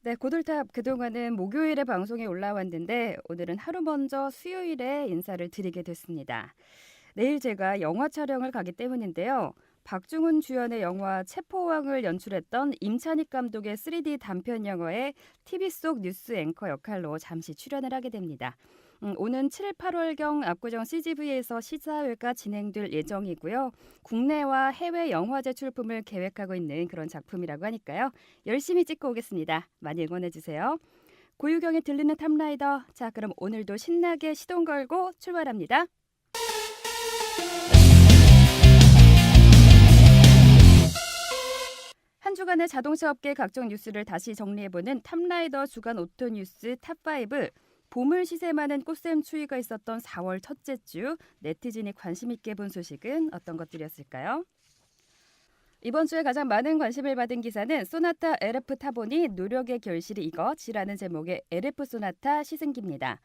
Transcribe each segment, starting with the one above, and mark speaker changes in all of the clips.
Speaker 1: 네, 고들탑 그동안은 목요일에 방송에 올라왔는데 오늘은 하루 먼저 수요일에 인사를 드리게 됐습니다. 내일 제가 영화 촬영을 가기 때문인데요. 박중훈 주연의 영화 체포왕을 연출했던 임찬익 감독의 3D 단편 영화에 TV 속 뉴스 앵커 역할로 잠시 출연을 하게 됩니다. 오는 7, 8월경 압구정 CGV에서 시사회가 진행될 예정이고요. 국내와 해외 영화 제출품을 계획하고 있는 그런 작품이라고 하니까요. 열심히 찍고 오겠습니다. 많이 응원해주세요. 고유경에 들리는 탑라이더. 자, 그럼 오늘도 신나게 시동 걸고 출발합니다. 한 주간의 자동차 업계 각종 뉴스를 다시 정리해보는 탑라이더 주간 오토 뉴스 탑5. 봄을 시샘하는 꽃샘 추위가 있었던 4월 첫째 주 네티즌이 관심 있게 본 소식은 어떤 것들이었을까요? 이번 주에 가장 많은 관심을 받은 기사는 소나타 LF 타보니 노력의 결실이 이거지라는 제목의 LF 소나타 시승기입니다.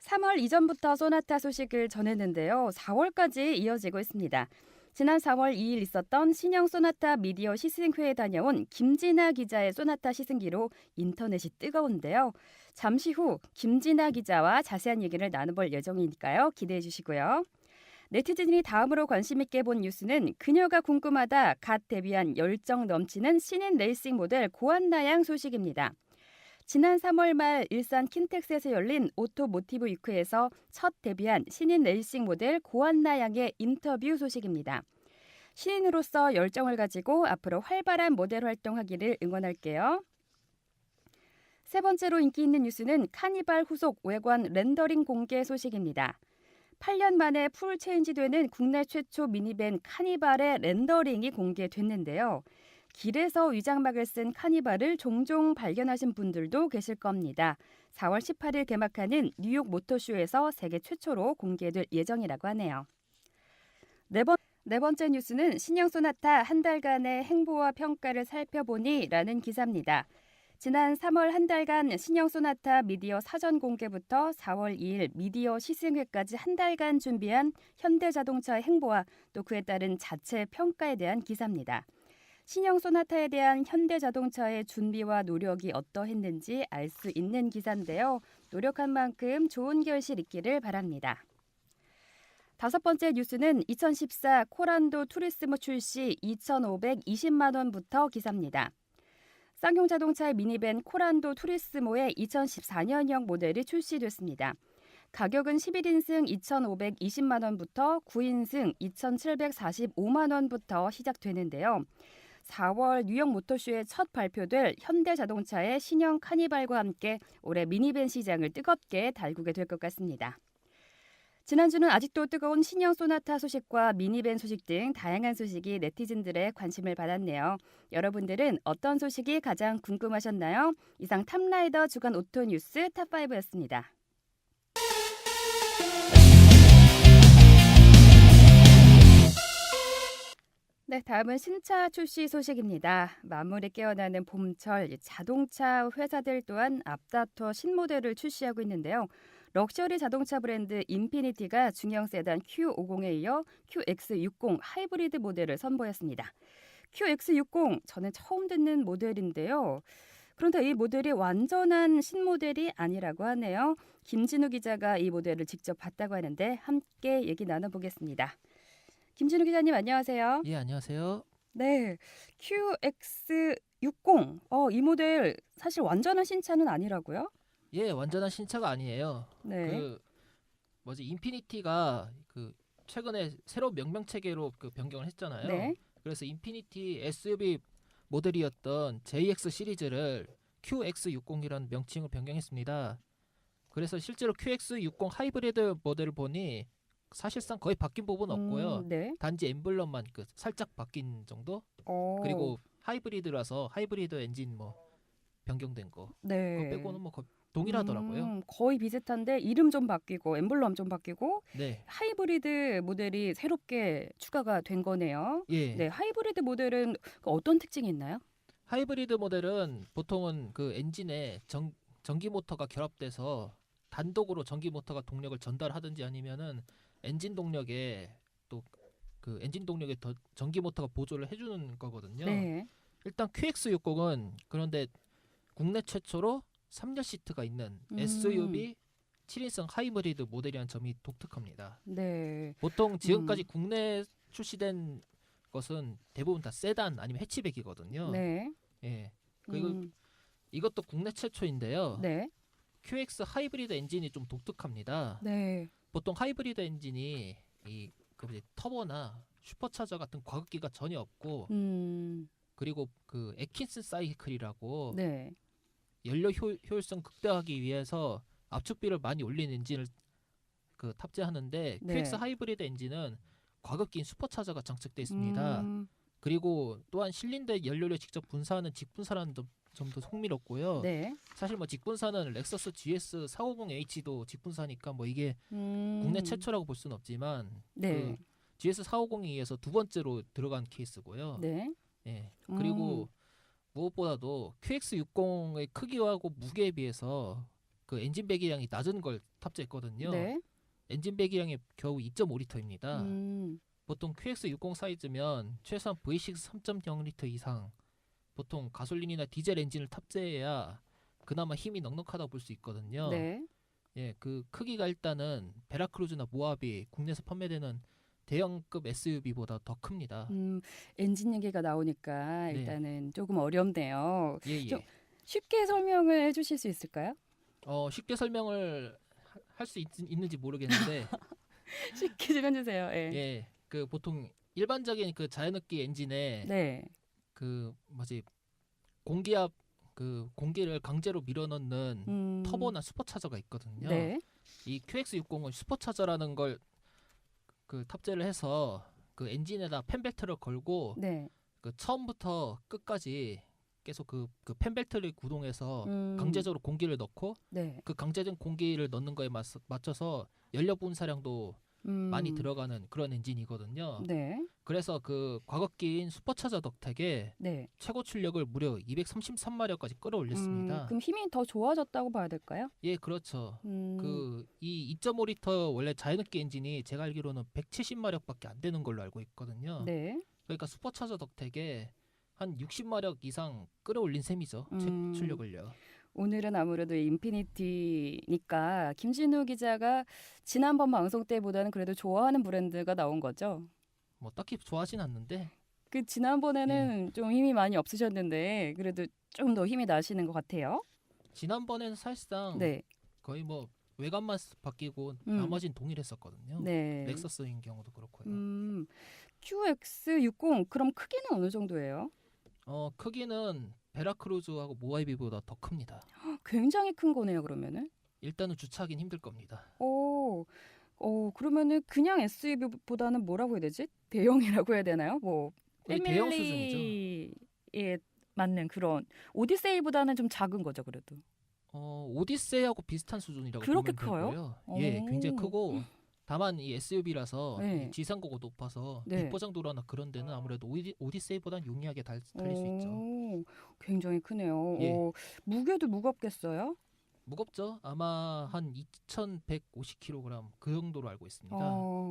Speaker 1: 3월 이전부터 소나타 소식을 전했는데요. 4월까지 이어지고 있습니다. 지난 4월 2일 있었던 신형 소나타 미디어 시승회에 다녀온 김진아 기자의 소나타 시승기로 인터넷이 뜨거운데요. 잠시 후 김진아 기자와 자세한 얘기를 나눠볼 예정이니까요. 기대해 주시고요. 네티즌이 다음으로 관심 있게 본 뉴스는 그녀가 궁금하다 갓 데뷔한 열정 넘치는 신인 레이싱 모델 고한나양 소식입니다. 지난 3월 말 일산 킨텍스에서 열린 오토모티브 위크에서 첫 데뷔한 신인 레이싱 모델 고한나 양의 인터뷰 소식입니다. 신인으로서 열정을 가지고 앞으로 활발한 모델 활동하기를 응원할게요. 세 번째로 인기 있는 뉴스는 카니발 후속 외관 렌더링 공개 소식입니다. 8년 만에 풀 체인지되는 국내 최초 미니밴 카니발의 렌더링이 공개됐는데요. 길에서 위장막을 쓴 카니발을 종종 발견하신 분들도 계실 겁니다. 4월 18일 개막하는 뉴욕 모터쇼에서 세계 최초로 공개될 예정이라고 하네요. 네 번째 뉴스는 신형 소나타 한 달간의 행보와 평가를 살펴보니라는 기사입니다. 지난 3월 한 달간 신형 소나타 미디어 사전 공개부터 4월 2일 미디어 시승회까지 한 달간 준비한 현대자동차의 행보와 또 그에 따른 자체 평가에 대한 기사입니다. 신형 소나타에 대한 현대자동차의 준비와 노력이 어떠했는지 알 수 있는 기사인데요. 노력한 만큼 좋은 결실 있기를 바랍니다. 다섯 번째 뉴스는 2014 코란도 투리스모 출시 2,520만 원부터 기사입니다. 쌍용 자동차의 미니밴 코란도 투리스모의 2014년형 모델이 출시됐습니다. 가격은 11인승 2,520만 원부터 9인승 2,745만 원부터 시작되는데요. 4월 뉴욕 모터쇼에 첫 발표될 현대자동차의 신형 카니발과 함께 올해 미니밴 시장을 뜨겁게 달구게 될 것 같습니다. 지난주는 아직도 뜨거운 신형 소나타 소식과 미니밴 소식 등 다양한 소식이 네티즌들의 관심을 받았네요. 여러분들은 어떤 소식이 가장 궁금하셨나요? 이상 탑라이더 주간 오토 뉴스 탑5였습니다. 네, 다음은 신차 출시 소식입니다. 만물이 깨어나는 봄철, 자동차 회사들 또한 앞다퉈 신모델을 출시하고 있는데요. 럭셔리 자동차 브랜드 인피니티가 중형 세단 Q50에 이어 QX60 하이브리드 모델을 선보였습니다. QX60, 저는 처음 듣는 모델인데요. 그런데 이 모델이 완전한 신모델이 아니라고 하네요. 김진우 기자가 이 모델을 직접 봤다고 하는데 함께 얘기 나눠보겠습니다. 김진우 기자님 안녕하세요.
Speaker 2: 예, 안녕하세요.
Speaker 1: 네, QX60. 이 모델 사실 완전한 신차는 아니라고요?
Speaker 2: 예, 완전한 신차가 아니에요.
Speaker 1: 네.
Speaker 2: 인피니티가 최근에 새로운 명명 체계로 변경을 했잖아요.
Speaker 1: 네.
Speaker 2: 그래서 인피니티 SUV 모델이었던 JX 시리즈를 QX60이라는 명칭을 변경했습니다. 그래서 실제로 QX60 하이브리드 모델을 보니 사실상 거의 바뀐 부분은 없고요.
Speaker 1: 네.
Speaker 2: 단지 엠블럼만 살짝 바뀐 정도? 그리고 하이브리드라서 하이브리드 엔진 변경된 거. 그거
Speaker 1: 네.
Speaker 2: 빼고는 동일하더라고요.
Speaker 1: 거의 비슷한데 이름 좀 바뀌고 엠블럼 좀 바뀌고
Speaker 2: 네.
Speaker 1: 하이브리드 모델이 새롭게 추가가 된 거네요.
Speaker 2: 예.
Speaker 1: 네, 하이브리드 모델은 어떤 특징이 있나요?
Speaker 2: 하이브리드 모델은 보통은 엔진에 전기 모터가 결합돼서 단독으로 전기 모터가 동력을 전달하든지 아니면은 엔진 동력에 또 엔진 동력에 더 전기 모터가 보조를 해주는 거거든요.
Speaker 1: 네.
Speaker 2: 일단 QX60은 그런데 국내 최초로 3열 시트가 있는 SUV 7인승 하이브리드 모델이라는 점이 독특합니다.
Speaker 1: 네.
Speaker 2: 보통 지금까지 국내 출시된 것은 대부분 다 세단 아니면 해치백이거든요.
Speaker 1: 네.
Speaker 2: 예. 그리고 이것도 국내 최초인데요.
Speaker 1: 네.
Speaker 2: QX 하이브리드 엔진이 좀 독특합니다.
Speaker 1: 네.
Speaker 2: 보통 하이브리드 엔진이 터보나 슈퍼차저 같은 과급기가 전혀 없고 그리고 그 애킨슨 사이클이라고
Speaker 1: 네.
Speaker 2: 연료 효율성 극대화하기 위해서 압축비를 많이 올린 엔진을 탑재하는데
Speaker 1: 네.
Speaker 2: QX 하이브리드 엔진은 과급기인 슈퍼차저가 장착되어 있습니다. 그리고 또한 실린더 연료를 직접 분사하는 직분사라는 점도 흥미롭고요.
Speaker 1: 네.
Speaker 2: 사실 뭐 직분사는 렉서스 GS 450H도 직분사니까 뭐 이게 국내 최초라고 볼 수는 없지만
Speaker 1: 네.
Speaker 2: 그 GS 450에 의해서 두 번째로 들어간 케이스고요.
Speaker 1: 네.
Speaker 2: 예. 그리고 무엇보다도 QX60의 크기하고 무게에 비해서 그 엔진 배기량이 낮은 걸 탑재했거든요.
Speaker 1: 네.
Speaker 2: 엔진 배기량이 겨우 2.5리터입니다. 보통 QX60 사이즈면 최소한 V6 3.0리터 이상, 보통 가솔린이나 디젤 엔진을 탑재해야 그나마 힘이 넉넉하다고 볼 수 있거든요.
Speaker 1: 네.
Speaker 2: 예, 그 크기가 일단은 베라크루즈나 모하비 국내에서 판매되는 대형급 SUV보다 더 큽니다.
Speaker 1: 엔진 얘기가 나오니까
Speaker 2: 네.
Speaker 1: 일단은 조금 어렵네요.
Speaker 2: 예,
Speaker 1: 좀
Speaker 2: 예.
Speaker 1: 쉽게 설명을 해주실 수 있을까요?
Speaker 2: 쉽게 설명을 할 수 있는지 모르겠는데
Speaker 1: 쉽게 좀 해주세요. 예.
Speaker 2: 예, 그 보통 일반적인 그 자연흡기 엔진에
Speaker 1: 네.
Speaker 2: 그 공기압 그 공기를 강제로 밀어넣는 터보나 슈퍼차저가 있거든요.
Speaker 1: 네.
Speaker 2: 이 QX60은 슈퍼차저라는 걸 탑재를 해서 그 엔진에다 펜벨트를 걸고
Speaker 1: 네.
Speaker 2: 그 처음부터 끝까지 계속 그 펜벨트를 구동해서 강제적으로 공기를 넣고
Speaker 1: 네.
Speaker 2: 그 강제된 공기를 넣는 거에 맞춰서 연료 분사량도 많이 들어가는 그런 엔진이거든요.
Speaker 1: 네.
Speaker 2: 그래서 그 과거기인 슈퍼차저 덕택에
Speaker 1: 네.
Speaker 2: 최고 출력을 무려 233마력까지 끌어올렸습니다.
Speaker 1: 그럼 힘이 더 좋아졌다고 봐야 될까요?
Speaker 2: 예, 그렇죠. 이 2.5리터 원래 자연흡기 엔진이 제가 알기로는 170마력밖에 안 되는 걸로 알고 있거든요.
Speaker 1: 네.
Speaker 2: 그러니까 슈퍼차저 덕택에 한 60마력 이상 끌어올린 셈이죠. 출력을요.
Speaker 1: 오늘은 아무래도 인피니티니까 김진우 기자가 지난번 방송 때보다는 그래도 좋아하는 브랜드가 나온 거죠.
Speaker 2: 뭐 딱히 좋아하진 않는데
Speaker 1: 그 지난번에는 좀 힘이 많이 없으셨는데 그래도 좀 더 힘이 나시는 것 같아요.
Speaker 2: 지난번에는 사실상
Speaker 1: 네.
Speaker 2: 거의 뭐 외관만 바뀌고 나머지는 동일했었거든요.
Speaker 1: 네.
Speaker 2: 렉서스인 경우도 그렇고요.
Speaker 1: QX60 그럼 크기는 어느 정도예요?
Speaker 2: 크기는 베라크루즈하고 모하이비보다 더 큽니다.
Speaker 1: 굉장히 큰 거네요, 그러면은.
Speaker 2: 일단은 주차하긴 힘들 겁니다.
Speaker 1: 그러면은 그냥 SUV보다는 뭐라고 해야 되지? 대형이라고 해야 되나요? 뭐
Speaker 2: 거의 대형 수준이죠.
Speaker 1: 패밀리에 맞는 그런 오디세이보다는 좀 작은 거죠, 그래도.
Speaker 2: 오디세이하고 비슷한 수준이라고
Speaker 1: 그렇게
Speaker 2: 보면
Speaker 1: 커요?
Speaker 2: 되고요. 예, 굉장히 크고 다만 이 SUV라서
Speaker 1: 네.
Speaker 2: 지상고가 높아서
Speaker 1: 네.
Speaker 2: 뒷보장도로나 그런 데는 아무래도 오디세이보다는 용이하게 달릴 수 있죠.
Speaker 1: 굉장히 크네요.
Speaker 2: 예.
Speaker 1: 무게도 무겁겠어요?
Speaker 2: 무겁죠? 아마 한 2,150kg 그 정도로 알고 있습니다.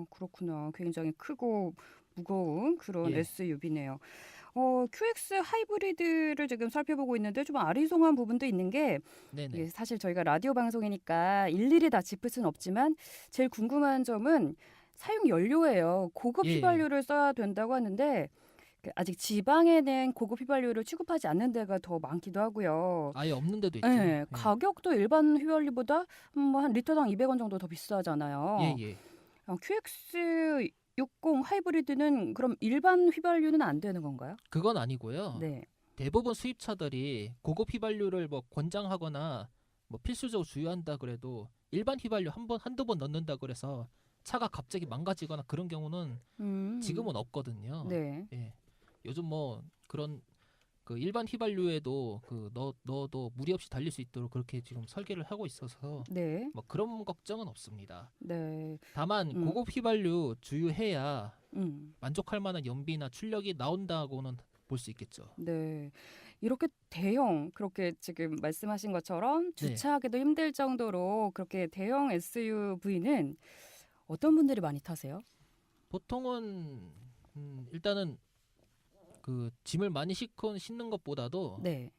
Speaker 1: 그렇구나. 굉장히 크고 무거운 그런
Speaker 2: 예.
Speaker 1: SUV네요. QX 하이브리드를 지금 살펴보고 있는데 좀 아리송한 부분도 있는 게
Speaker 2: 네네.
Speaker 1: 이게 사실 저희가 라디오 방송이니까 일일이 다 짚을 수는 없지만 제일 궁금한 점은 사용 연료예요. 고급
Speaker 2: 예.
Speaker 1: 휘발유를 써야 된다고 하는데 아직 지방에는 고급 휘발유를 취급하지 않는 데가 더 많기도 하고
Speaker 2: 아예 없는 데도 있죠.
Speaker 1: 네, 가격도 일반 휘발유보다 한 리터당 200원 정도 더 비싸잖아요.
Speaker 2: 예.
Speaker 1: QX60 하이브리드는 그럼 일반 휘발유는 안 되는 건가요?
Speaker 2: 그건 아니고요.
Speaker 1: 네.
Speaker 2: 대부분 수입차들이 고급 휘발유를 뭐 권장하거나 뭐 필수적으로 주유한다 그래도 일반 휘발유 한두 번 넣는다 그래서 차가 갑자기 망가지거나 그런 경우는 지금은 없거든요.
Speaker 1: 네.
Speaker 2: 예. 요즘 뭐 그런 그 일반 휘발유에도 넣어도 무리 없이 달릴 수 있도록 그렇게 지금 설계를 하고 있어서
Speaker 1: 네.
Speaker 2: 뭐 그런 걱정은 없습니다.
Speaker 1: 네.
Speaker 2: 다만 고급 휘발유 주유해야
Speaker 1: 음.
Speaker 2: 만족할 만한 연비나 출력이 나온다고는 볼 수 있겠죠.
Speaker 1: 네. 이렇게 대형 그렇게 지금 말씀하신 것처럼 주차하기도 힘들 정도로 그렇게 대형 SUV는 어떤 분들이 많이 타세요?
Speaker 2: 보통은 일단은 그 짐을 많이 싣는 것보다도
Speaker 1: 네.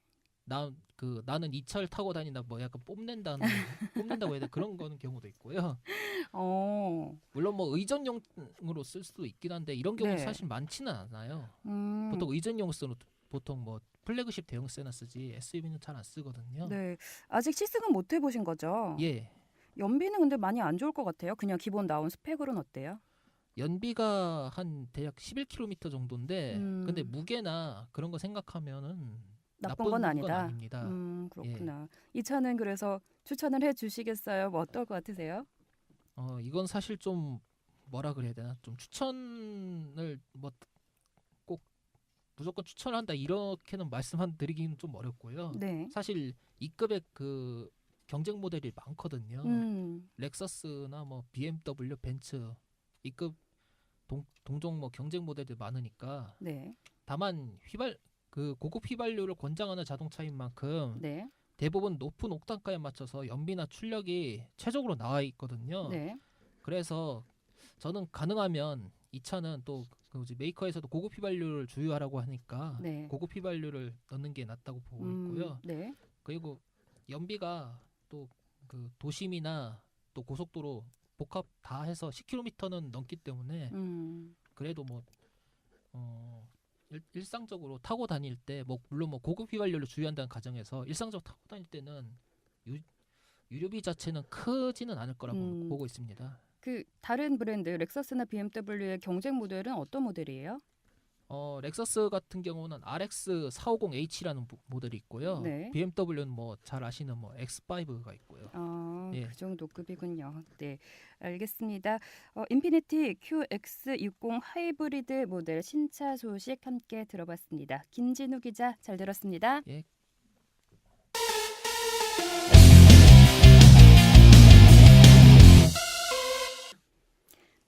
Speaker 2: 나는 이 차를 타고 다닌다 뭐 약간 뽐낸다고 해야 돼 그런 거는 경우도 있고요.
Speaker 1: 어.
Speaker 2: 물론 뭐 의전용으로 쓸 수도 있긴 한데 이런 경우는
Speaker 1: 네.
Speaker 2: 사실 많지는 않아요.
Speaker 1: 음.
Speaker 2: 보통 의전용으로 보통 뭐 플래그십 대형세나 쓰지 SUV는 잘 안 쓰거든요.
Speaker 1: 네. 아직 시승은 못 해보신 거죠?
Speaker 2: 예,
Speaker 1: 연비는 근데 많이 안 좋을 것 같아요. 그냥 기본 나온 스펙으로는 어때요?
Speaker 2: 연비가 한 대략 11km 정도인데 근데
Speaker 1: 음.
Speaker 2: 무게나 그런 거 생각하면은
Speaker 1: 나쁜 건
Speaker 2: 나쁜 건
Speaker 1: 아니다.
Speaker 2: 아닙니다. 예.
Speaker 1: 그렇구나. 이 차는 그래서 추천을 해 주시겠어요? 뭐 어떨 것 같으세요?
Speaker 2: 이건 사실 좀 뭐라 그래야 되나? 좀 추천을 뭐 꼭 무조건 추천한다 이렇게는 말씀한 드리기는 좀 어렵고요.
Speaker 1: 네.
Speaker 2: 사실 이 급의 그 경쟁 모델이 많거든요.
Speaker 1: 음.
Speaker 2: 렉서스나 뭐 BMW, 벤츠 이급 동종 뭐 경쟁 모델들 많으니까
Speaker 1: 네.
Speaker 2: 다만 그 고급 휘발유를 권장하는 자동차인 만큼
Speaker 1: 네.
Speaker 2: 대부분 높은 옥탄가에 맞춰서 연비나 출력이 최적으로 나와 있거든요.
Speaker 1: 네.
Speaker 2: 그래서 저는 가능하면 이 차는 또 그 뭐지 메이커에서도 고급 휘발유를 주유하라고 하니까
Speaker 1: 네.
Speaker 2: 고급 휘발유를 넣는 게 낫다고 보고 있고요.
Speaker 1: 네.
Speaker 2: 그리고 연비가 또 그 도심이나 또 고속도로 복합 다 해서 10km는 넘기 때문에
Speaker 1: 음.
Speaker 2: 그래도 뭐 일상적으로 타고 다닐 때 뭐 물론 뭐 고급 휘발유를 주유한다는 가정에서 일상적으로 타고 다닐 때는 유, 유류비 자체는 크지는 않을 거라고
Speaker 1: 음.
Speaker 2: 보고 있습니다.
Speaker 1: 그 다른 브랜드 렉서스나 BMW의 경쟁 모델은 어떤 모델이에요?
Speaker 2: 렉서스 같은 경우는 RX 450H라는 모델이 있고요.
Speaker 1: 네.
Speaker 2: BMW는 뭐 잘 아시는 뭐 X5가 있고요. 예.
Speaker 1: 그 정도 급이군요. 네, 알겠습니다. 인피니티 QX60 하이브리드 모델 신차 소식 함께 들어봤습니다. 김진우 기자 잘 들었습니다.
Speaker 2: 예.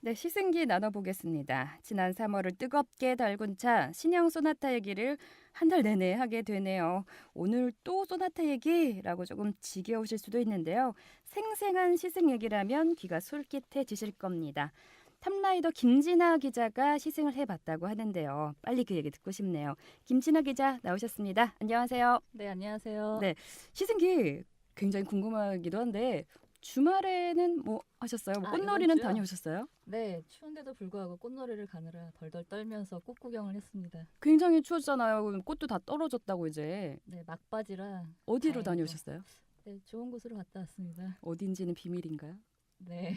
Speaker 1: 네, 시승기 나눠보겠습니다. 지난 3월을 뜨겁게 달군 차 신형 소나타 얘기를 한 달 내내 하게 되네요. 오늘 또 소나타 얘기라고 조금 지겨우실 수도 있는데요. 생생한 시승 얘기라면 귀가 솔깃해지실 겁니다. 탑라이더 김진아 기자가 시승을 해봤다고 하는데요. 빨리 그 얘기 듣고 싶네요. 김진아 기자 나오셨습니다. 안녕하세요.
Speaker 3: 네, 안녕하세요.
Speaker 1: 네, 시승기 굉장히 궁금하기도 한데 주말에는 뭐 하셨어요? 뭐
Speaker 3: 아,
Speaker 1: 꽃놀이는
Speaker 3: 이번 주요?
Speaker 1: 다녀오셨어요?
Speaker 3: 네, 추운데도 불구하고 꽃놀이를 가느라 덜덜 떨면서 꽃 구경을 했습니다.
Speaker 1: 굉장히 추웠잖아요. 그럼 꽃도 다 떨어졌다고 이제.
Speaker 3: 네, 막바지라
Speaker 1: 어디로
Speaker 3: 다행히도.
Speaker 1: 다녀오셨어요?
Speaker 3: 네, 좋은 곳으로 갔다 왔습니다.
Speaker 1: 어딘지는 비밀인가요?
Speaker 3: 네.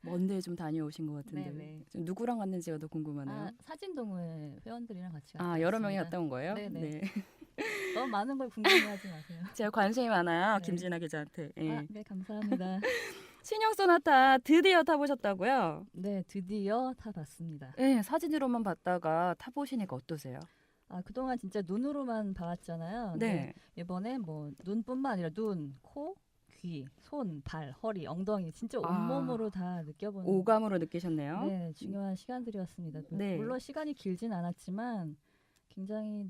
Speaker 1: 먼데 좀 다녀오신 것 같은데.
Speaker 3: 네네.
Speaker 1: 좀 누구랑 갔는지가 더 궁금하네요.
Speaker 3: 아, 사진동호회 회원들이랑 같이 갔다
Speaker 1: 여러 명이
Speaker 3: 왔습니다.
Speaker 1: 갔다 온 거예요?
Speaker 3: 네네.
Speaker 1: 네.
Speaker 3: 너무 많은 걸 궁금해하지 마세요.
Speaker 1: 제가 관심이 많아요.
Speaker 3: 네.
Speaker 1: 김진아 기자한테. 예.
Speaker 3: 아, 네, 감사합니다.
Speaker 1: 신형 소나타 드디어 타보셨다고요?
Speaker 3: 네, 드디어 타봤습니다.
Speaker 1: 네, 사진으로만 봤다가 타보시니까 어떠세요?
Speaker 3: 아, 그동안 진짜 눈으로만 봐왔잖아요. 근데
Speaker 1: 네.
Speaker 3: 이번에 뭐 눈뿐만 아니라 눈, 코, 귀, 손, 발, 허리, 엉덩이 진짜
Speaker 1: 아.
Speaker 3: 온몸으로 다 느껴보는
Speaker 1: 오감으로 느끼셨네요.
Speaker 3: 네, 중요한 시간들이었습니다.
Speaker 1: 네.
Speaker 3: 물론 시간이 길진 않았지만 굉장히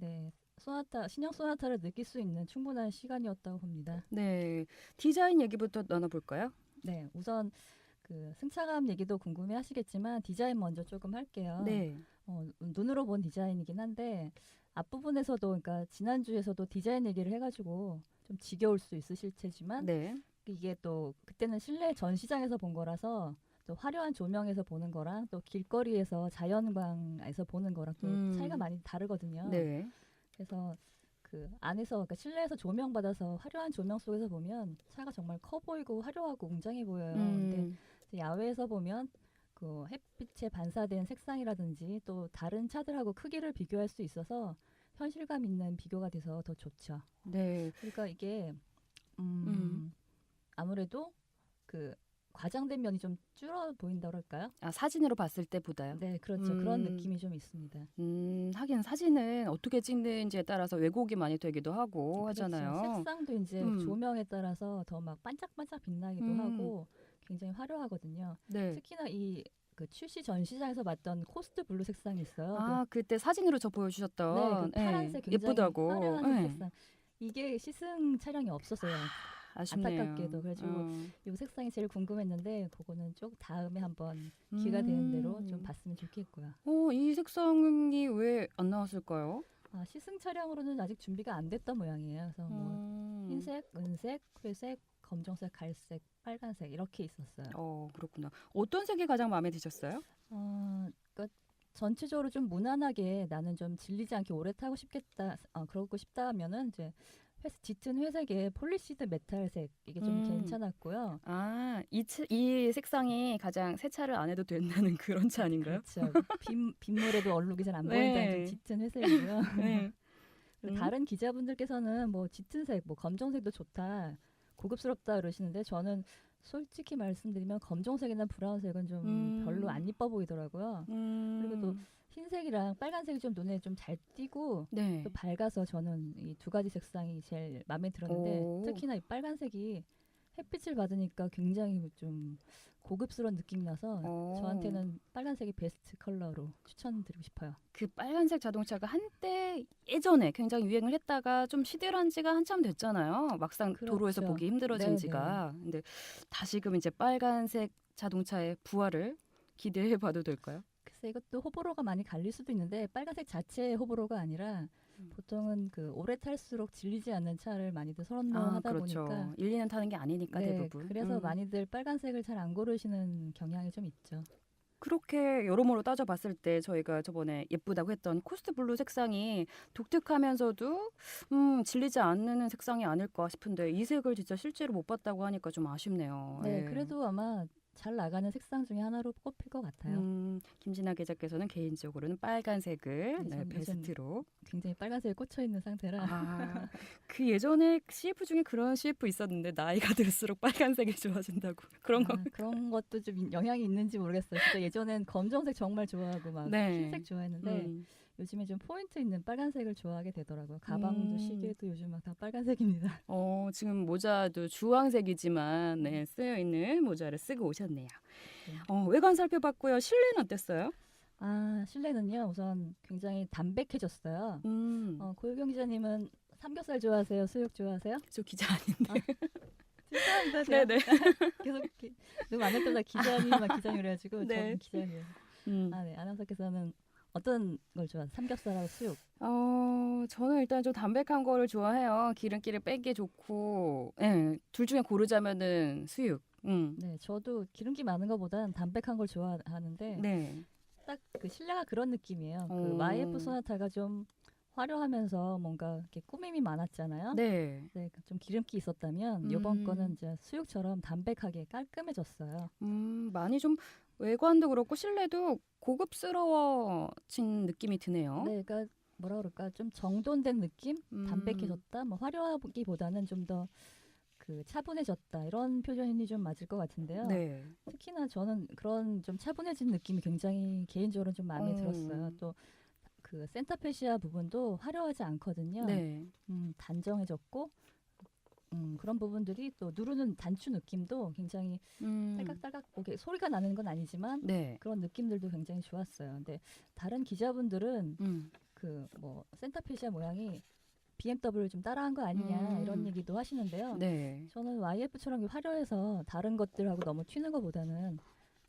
Speaker 3: 신형 소나타를 느낄 수 있는 충분한 시간이었다고 봅니다.
Speaker 1: 네. 디자인 얘기부터 나눠볼까요?
Speaker 3: 네, 우선 그 승차감 얘기도 궁금해하시겠지만 디자인 먼저 조금 할게요.
Speaker 1: 네.
Speaker 3: 눈으로 본 디자인이긴 한데 앞부분에서도 그러니까 지난주에서도 디자인 얘기를 해가지고 좀 지겨울 수 있으실 테지만
Speaker 1: 네.
Speaker 3: 이게 또 그때는 실내 전시장에서 본 거라서 또 화려한 조명에서 보는 거랑 또 길거리에서 자연광에서 보는 거랑 또 차이가 많이 다르거든요.
Speaker 1: 네.
Speaker 3: 그래서 그 안에서 그러니까 실내에서 조명 받아서 화려한 조명 속에서 보면 차가 정말 커 보이고 화려하고 웅장해 보여요. 근데 야외에서 보면 그 햇빛에 반사된 색상이라든지 또 다른 차들하고 크기를 비교할 수 있어서 현실감 있는 비교가 돼서 더 좋죠.
Speaker 1: 네.
Speaker 3: 그러니까 이게 아무래도 그 과장된 면이 좀 줄어 보인다 그럴까요?
Speaker 1: 사진으로 봤을 때보다요?
Speaker 3: 네, 그렇죠. 그런 느낌이 좀 있습니다.
Speaker 1: 하긴 사진은 어떻게 찍는지에 따라서 왜곡이 많이 되기도 하고
Speaker 3: 그렇죠.
Speaker 1: 하잖아요.
Speaker 3: 색상도 이제 조명에 따라서 더 막 반짝반짝 빛나기도 하고 굉장히 화려하거든요.
Speaker 1: 네.
Speaker 3: 특히나 그 출시 전시장에서 봤던 코스트 블루 색상이 있어요.
Speaker 1: 그때 사진으로 저 보여주셨던
Speaker 3: 그 파란색 굉장히
Speaker 1: 예쁘다고.
Speaker 3: 화려한 색상. 이게 시승 차량이 없었어요.
Speaker 1: 아쉽네요.
Speaker 3: 안타깝게도. 그래가지고 이 색상이 제일 궁금했는데 그거는 좀 다음에 한번 기회가 되는 대로 좀 봤으면 좋겠고요.
Speaker 1: 이 색상이 왜 안 나왔을까요?
Speaker 3: 시승 차량으로는 아직 준비가 안 됐던 모양이에요. 그래서 뭐 흰색, 은색, 회색, 검정색, 갈색, 빨간색 이렇게 있었어요.
Speaker 1: 그렇구나. 어떤 색이 가장 마음에 드셨어요?
Speaker 3: 그러니까 전체적으로 좀 무난하게 나는 좀 질리지 않게 오래 타고 싶겠다, 그러고 싶다 하면은 이제 짙은 회색에 폴리시드 메탈색 이게 좀 괜찮았고요.
Speaker 1: 이 색상이 가장 세차를 안 해도 된다는 그런 차 아닌가요?
Speaker 3: 그렇죠. 빗물에도 얼룩이 잘 안
Speaker 1: 네.
Speaker 3: 보인다는 좀 짙은 회색이고요.
Speaker 1: 네.
Speaker 3: 그리고 다른 기자분들께서는 뭐 짙은 색, 뭐 검정색도 좋다, 고급스럽다 그러시는데 저는 솔직히 말씀드리면 검정색이나 브라운색은 좀 별로 안 이뻐 보이더라고요. 그리고 또 흰색이랑 빨간색이 좀 눈에 좀 잘 띄고
Speaker 1: 네.
Speaker 3: 또 밝아서 저는 이 두 가지 색상이 제일 마음에 들었는데 특히나 이 빨간색이 햇빛을 받으니까 굉장히 좀 고급스러운 느낌이 나서 저한테는 빨간색이 베스트 컬러로 추천드리고 싶어요.
Speaker 1: 그 빨간색 자동차가 한때 예전에 굉장히 유행을 했다가 좀 시들한 지가 한참 됐잖아요. 막상
Speaker 3: 그렇죠.
Speaker 1: 도로에서 보기 힘들어진
Speaker 3: 네네.
Speaker 1: 지가. 근데 다시금 이제 빨간색 자동차의 부활을 기대해 봐도 될까요?
Speaker 3: 글쎄 이것도 호불호가 많이 갈릴 수도 있는데 빨간색 자체의 호불호가 아니라 보통은 그 오래 탈수록 질리지 않는 차를 많이들 선호하다
Speaker 1: 그렇죠.
Speaker 3: 보니까
Speaker 1: 1, 2년 타는 게 아니니까
Speaker 3: 네,
Speaker 1: 대부분.
Speaker 3: 그래서 많이들 빨간색을 잘 안 고르시는 경향이 좀 있죠.
Speaker 1: 그렇게 여러모로 따져봤을 때 저희가 저번에 예쁘다고 했던 코스트 블루 색상이 독특하면서도 질리지 않는 색상이 아닐까 싶은데 이 색을 진짜 실제로 못 봤다고 하니까 좀 아쉽네요.
Speaker 3: 네,
Speaker 1: 예.
Speaker 3: 그래도 아마 잘 나가는 색상 중에 하나로 꼽힐 것 같아요.
Speaker 1: 김진아 기자께서는 개인적으로는 빨간색을
Speaker 3: 네,
Speaker 1: 베스트로.
Speaker 3: 굉장히 빨간색에 꽂혀 있는 상태라.
Speaker 1: 그 예전에 CF 중에 그런 CF 있었는데 나이가 들수록 빨간색이 좋아진다고 그런 거.
Speaker 3: 그런 것도 좀 영향이 있는지 모르겠어요. 진짜 예전엔 검정색 정말 좋아하고 막
Speaker 1: 네.
Speaker 3: 흰색 좋아했는데 요즘에 좀 포인트 있는 빨간색을 좋아하게 되더라고요. 가방도 시계도 요즘 막 다 빨간색입니다.
Speaker 1: 지금 모자도 주황색이지만 네, 쓰여 있는 모자를 쓰고 오셨네요. 외관 살펴봤고요. 실내는 어땠어요?
Speaker 3: 실내는요. 우선 굉장히 담백해졌어요. 고유경 기자님은 삼겹살 좋아하세요? 수육 좋아하세요?
Speaker 1: 저 기자 아닌데.
Speaker 3: 죄송합니다.
Speaker 1: 네네.
Speaker 3: 계속 누구 만날 때마다 기자님 그래가지고
Speaker 1: 네.
Speaker 3: 저는 기자님이에요. 네. 아나운서께서는 어떤 걸 좋아하세요? 삼겹살하고 수육?
Speaker 1: 저는 일단 좀 담백한 거를 좋아해요. 기름기를 뺀 게 좋고, 네, 둘 중에 고르자면은 수육.
Speaker 3: 네, 저도 기름기 많은 것보단 담백한 걸 좋아하는데
Speaker 1: 네.
Speaker 3: 딱 그 실내가 그런 느낌이에요. 그 YF 소나타가 좀 화려하면서 뭔가 이렇게 꾸밈이 많았잖아요.
Speaker 1: 네.
Speaker 3: 네, 좀 기름기 있었다면 이번 거는 이제 수육처럼 담백하게 깔끔해졌어요.
Speaker 1: 많이 좀 외관도 그렇고 실내도 고급스러워진 느낌이 드네요.
Speaker 3: 네, 그러니까 뭐라 그럴까 좀 정돈된 느낌, 담백해졌다. 뭐 화려하기보다는 좀 더 그 차분해졌다 이런 표현이 좀 맞을 것 같은데요.
Speaker 1: 네.
Speaker 3: 특히나 저는 그런 좀 차분해진 느낌이 굉장히 개인적으로 좀 마음에 들었어요. 또 그 센터페시아 부분도 화려하지 않거든요.
Speaker 1: 네.
Speaker 3: 단정해졌고 그런 부분들이 또 누르는 단추 느낌도 굉장히 딸깍딸깍 소리가 나는 건 아니지만
Speaker 1: 네.
Speaker 3: 그런 느낌들도 굉장히 좋았어요. 근데 다른 기자분들은 그 뭐 센터페시아 모양이 BMW를 좀 따라한 거 아니냐 이런 얘기도 하시는데요.
Speaker 1: 네.
Speaker 3: 저는 YF처럼 화려해서 다른 것들하고 너무 튀는 것보다는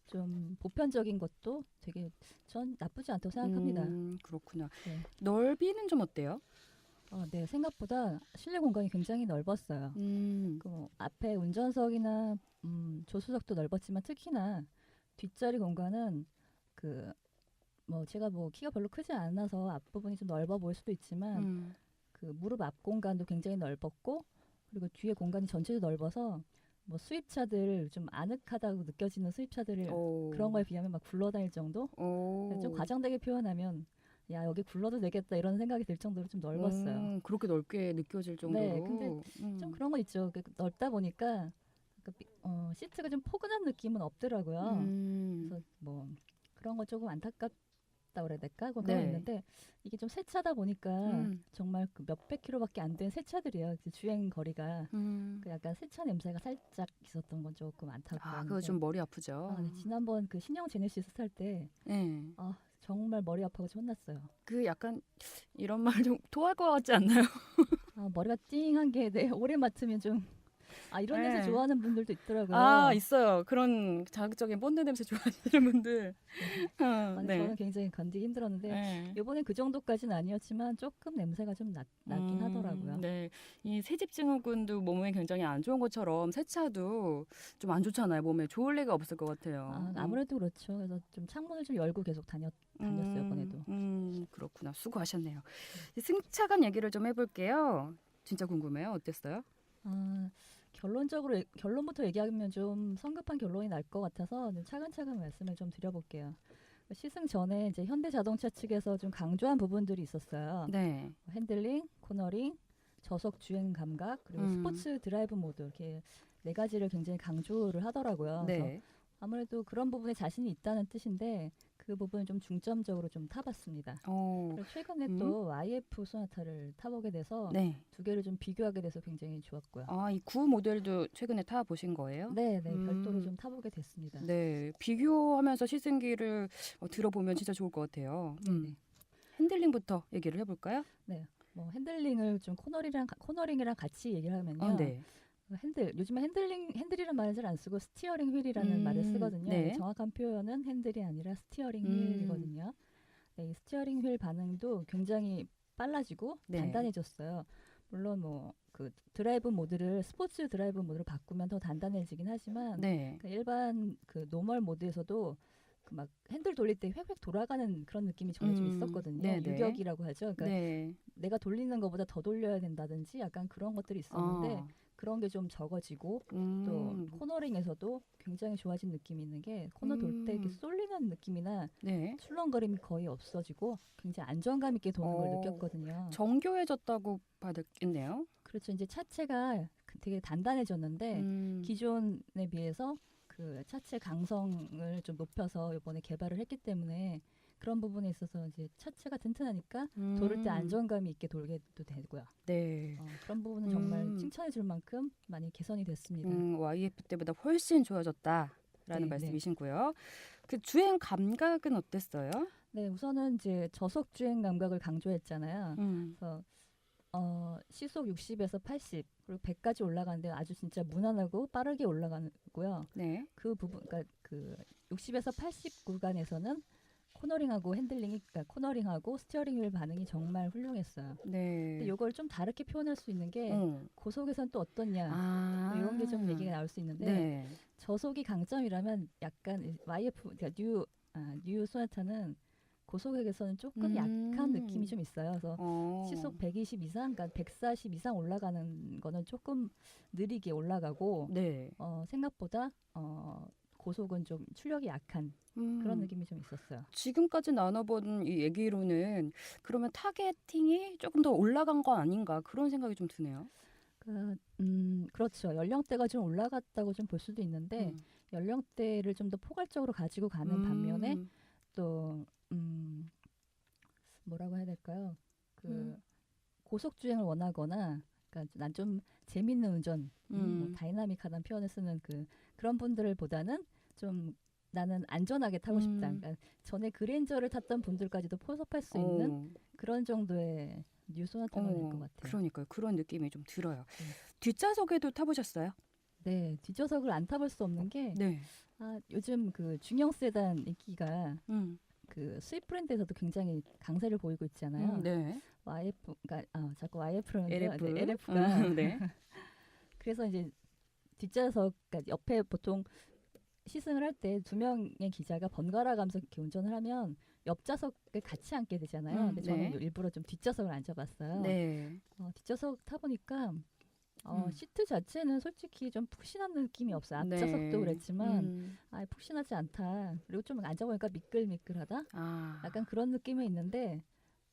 Speaker 3: 좀 보편적인 것도 되게 전 나쁘지 않다고 생각합니다.
Speaker 1: 그렇구나.
Speaker 3: 네.
Speaker 1: 넓이는 좀 어때요?
Speaker 3: 네, 생각보다 실내 공간이 굉장히 넓었어요. 그 앞에 운전석이나 조수석도 넓었지만 특히나 뒷자리 공간은 그 뭐 제가 뭐 키가 별로 크지 않아서 앞부분이 좀 넓어 보일 수도 있지만 그 무릎 앞 공간도 굉장히 넓었고 그리고 뒤에 공간이 전체도 넓어서 뭐 수입차들 좀 아늑하다고 느껴지는 수입차들을 그런 거에 비하면 막 굴러다닐 정도? 좀 과장되게 표현하면 야 여기 굴러도 되겠다 이런 생각이 들 정도로 좀 넓었어요.
Speaker 1: 그렇게 넓게 느껴질 정도로.
Speaker 3: 네, 근데 좀 그런 건 있죠. 넓다 보니까 시트가 좀 포근한 느낌은 없더라고요. 그래서 뭐 그런 거 조금 안타깝다 그래야 될까? 그런 거 있는데 이게 좀 새 차다 보니까 정말 그 몇백 킬로밖에 안 된 새 차들이에요. 주행 거리가 그 약간 새 차 냄새가 살짝 있었던 건 조금 안타까운데.
Speaker 1: 그거 좀 머리 아프죠.
Speaker 3: 네, 지난번 그 신형 제네시스 탈 때 정말 머리 아파서 혼났어요.
Speaker 1: 그 약간 이런 말 좀 토할 것 같지 않나요?
Speaker 3: 머리가 띵한 게 오래 맡으면 좀 이런
Speaker 1: 네.
Speaker 3: 냄새 좋아하는 분들도 있더라고요.
Speaker 1: 아, 있어요. 그런 자극적인 본드 냄새 좋아하시는 분들. 네.
Speaker 3: 저는 굉장히 건디기 힘들었는데
Speaker 1: 네.
Speaker 3: 이번엔 그 정도까지는 아니었지만 조금 냄새가 좀 나긴 하더라고요.
Speaker 1: 네. 이 새집 증후군도 몸에 굉장히 안 좋은 것처럼 세차도 좀 안 좋잖아요. 몸에 좋을 리가 없을 것 같아요.
Speaker 3: 아무래도 그렇죠. 그래서 좀 창문을 좀 열고 계속 다녔어요, 이번에도.
Speaker 1: 그렇구나. 수고하셨네요. 승차감 얘기를 좀 해볼게요. 진짜 궁금해요. 어땠어요?
Speaker 3: 결론부터 얘기하면 좀 성급한 결론이 날 것 같아서 좀 차근차근 말씀을 좀 드려볼게요. 시승 전에 이제 현대자동차 측에서 좀 강조한 부분들이 있었어요.
Speaker 1: 네.
Speaker 3: 핸들링, 코너링, 저속 주행 감각, 그리고 스포츠 드라이브 모드 이렇게 네 가지를 굉장히 강조를 하더라고요. 그래서
Speaker 1: 네.
Speaker 3: 아무래도 그런 부분에 자신이 있다는 뜻인데 그 부분을 좀 중점적으로 좀 타봤습니다. 그리고 최근에 또 YF 소나타를 타보게 돼서
Speaker 1: 네.
Speaker 3: 두 개를 좀 비교하게 돼서 굉장히 좋았고요.
Speaker 1: 이 9 모델도 최근에 타 보신 거예요?
Speaker 3: 네, 별도로 좀 타보게 됐습니다.
Speaker 1: 네, 비교하면서 시승기를 들어보면 진짜 좋을 것 같아요.
Speaker 3: 네.
Speaker 1: 핸들링부터 얘기를 해볼까요?
Speaker 3: 네, 뭐 핸들링을 좀 코너링이랑 같이 얘기를 하면요.
Speaker 1: 네.
Speaker 3: 요즘에 핸들이라는 말을 잘 안 쓰고 스티어링 휠이라는 말을 쓰거든요.
Speaker 1: 네.
Speaker 3: 정확한 표현은 핸들이 아니라 스티어링 휠이거든요. 네, 이 스티어링 휠 반응도 굉장히 빨라지고
Speaker 1: 네.
Speaker 3: 단단해졌어요. 물론 뭐 그 드라이브 모드를 스포츠 드라이브 모드로 바꾸면 더 단단해지긴 하지만
Speaker 1: 네.
Speaker 3: 그 일반 그 노멀 모드에서도 그 막 핸들 돌릴 때 획획 돌아가는 그런 느낌이 전에 좀 있었거든요.
Speaker 1: 네네.
Speaker 3: 유격이라고 하죠. 그러니까
Speaker 1: 네.
Speaker 3: 내가 돌리는 것보다 더 돌려야 된다든지 약간 그런 것들이 있었는데 그런 게 좀 적어지고 또 코너링에서도 굉장히 좋아진 느낌이 있는 게 코너 돌 때 이렇게 쏠리는 느낌이나
Speaker 1: 네.
Speaker 3: 출렁거림이 거의 없어지고 굉장히 안정감 있게 도는 걸 느꼈거든요.
Speaker 1: 정교해졌다고 봐야 되겠네요.
Speaker 3: 그렇죠. 이제 차체가 되게 단단해졌는데 기존에 비해서 그 차체 강성을 좀 높여서 이번에 개발을 했기 때문에 그런 부분에 있어서 이제 차체가 튼튼하니까 돌을 때 안정감이 있게 돌게도 되고요.
Speaker 1: 네.
Speaker 3: 그런 부분은 정말 칭찬해줄 만큼 많이 개선이 됐습니다.
Speaker 1: YF 때보다 훨씬 좋아졌다라는
Speaker 3: 네,
Speaker 1: 말씀이신고요. 그 주행 감각은 어땠어요?
Speaker 3: 네, 우선은 이제 저속 주행 감각을 강조했잖아요. 그래서 시속 60에서 80 그리고 100까지 올라가는데 아주 진짜 무난하고 빠르게 올라가고요.
Speaker 1: 네.
Speaker 3: 그 부분, 그러니까 그 60에서 80 구간에서는 코너링하고 스티어링 휠 반응이 정말 훌륭했어요.
Speaker 1: 네.
Speaker 3: 근데 이걸 좀 다르게 표현할 수 있는 게 고속에선 또 어떻냐 이런 게 좀 얘기가 나올 수 있는데
Speaker 1: 네.
Speaker 3: 저속이 강점이라면 약간 YF 그러니까 뉴 소나타는 고속에서는 조금 약한 느낌이 좀 있어요. 그래서 시속 120 이상, 그러니까 140 이상 올라가는 거는 조금 느리게 올라가고
Speaker 1: 네.
Speaker 3: 생각보다 고속은 좀 출력이 약한 그런 느낌이 좀 있었어요.
Speaker 1: 지금까지 나눠본 이 얘기로는 그러면 타겟팅이 조금 더 올라간 거 아닌가 그런 생각이 좀 드네요.
Speaker 3: 그렇죠. 연령대가 좀 올라갔다고 좀 볼 수도 있는데 연령대를 좀 더 포괄적으로 가지고 가는 반면에 또 뭐라고 해야 될까요? 그 고속 주행을 원하거나, 그러니까 난 좀 재밌는 운전, 뭐 다이나믹하다는 표현을 쓰는 그런 분들보다는 좀 나는 안전하게 타고 싶다. 그러니까 전에 그랜저를 탔던 분들까지도 포섭할 수 있는 그런 정도의 뉴 소나타가 될 것 같아요.
Speaker 1: 그러니까요. 그런 느낌이 좀 들어요. 뒷좌석에도 타보셨어요?
Speaker 3: 네, 뒷좌석을 안 타볼 수 없는 게
Speaker 1: 네.
Speaker 3: 요즘 그 중형 세단 인기가 그 수입 브랜드에서도 굉장히 강세를 보이고 있잖아요.
Speaker 1: 네.
Speaker 3: 그러니까 자꾸 YF는
Speaker 1: LF가 네.
Speaker 3: 그래서 이제 뒷좌석, 그러니까 옆에 보통 시승을 할 때 두 명의 기자가 번갈아 가면서 이렇게 운전을 하면 옆좌석에 같이 앉게 되잖아요. 근데 저는
Speaker 1: 네.
Speaker 3: 일부러 좀 뒷좌석을 앉아봤어요.
Speaker 1: 네.
Speaker 3: 뒷좌석 타보니까 시트 자체는 솔직히 좀 푹신한 느낌이 없어요.
Speaker 1: 네.
Speaker 3: 앞좌석도 그랬지만 푹신하지 않다. 그리고 좀 앉아보니까 미끌미끌하다. 약간 그런 느낌이 있는데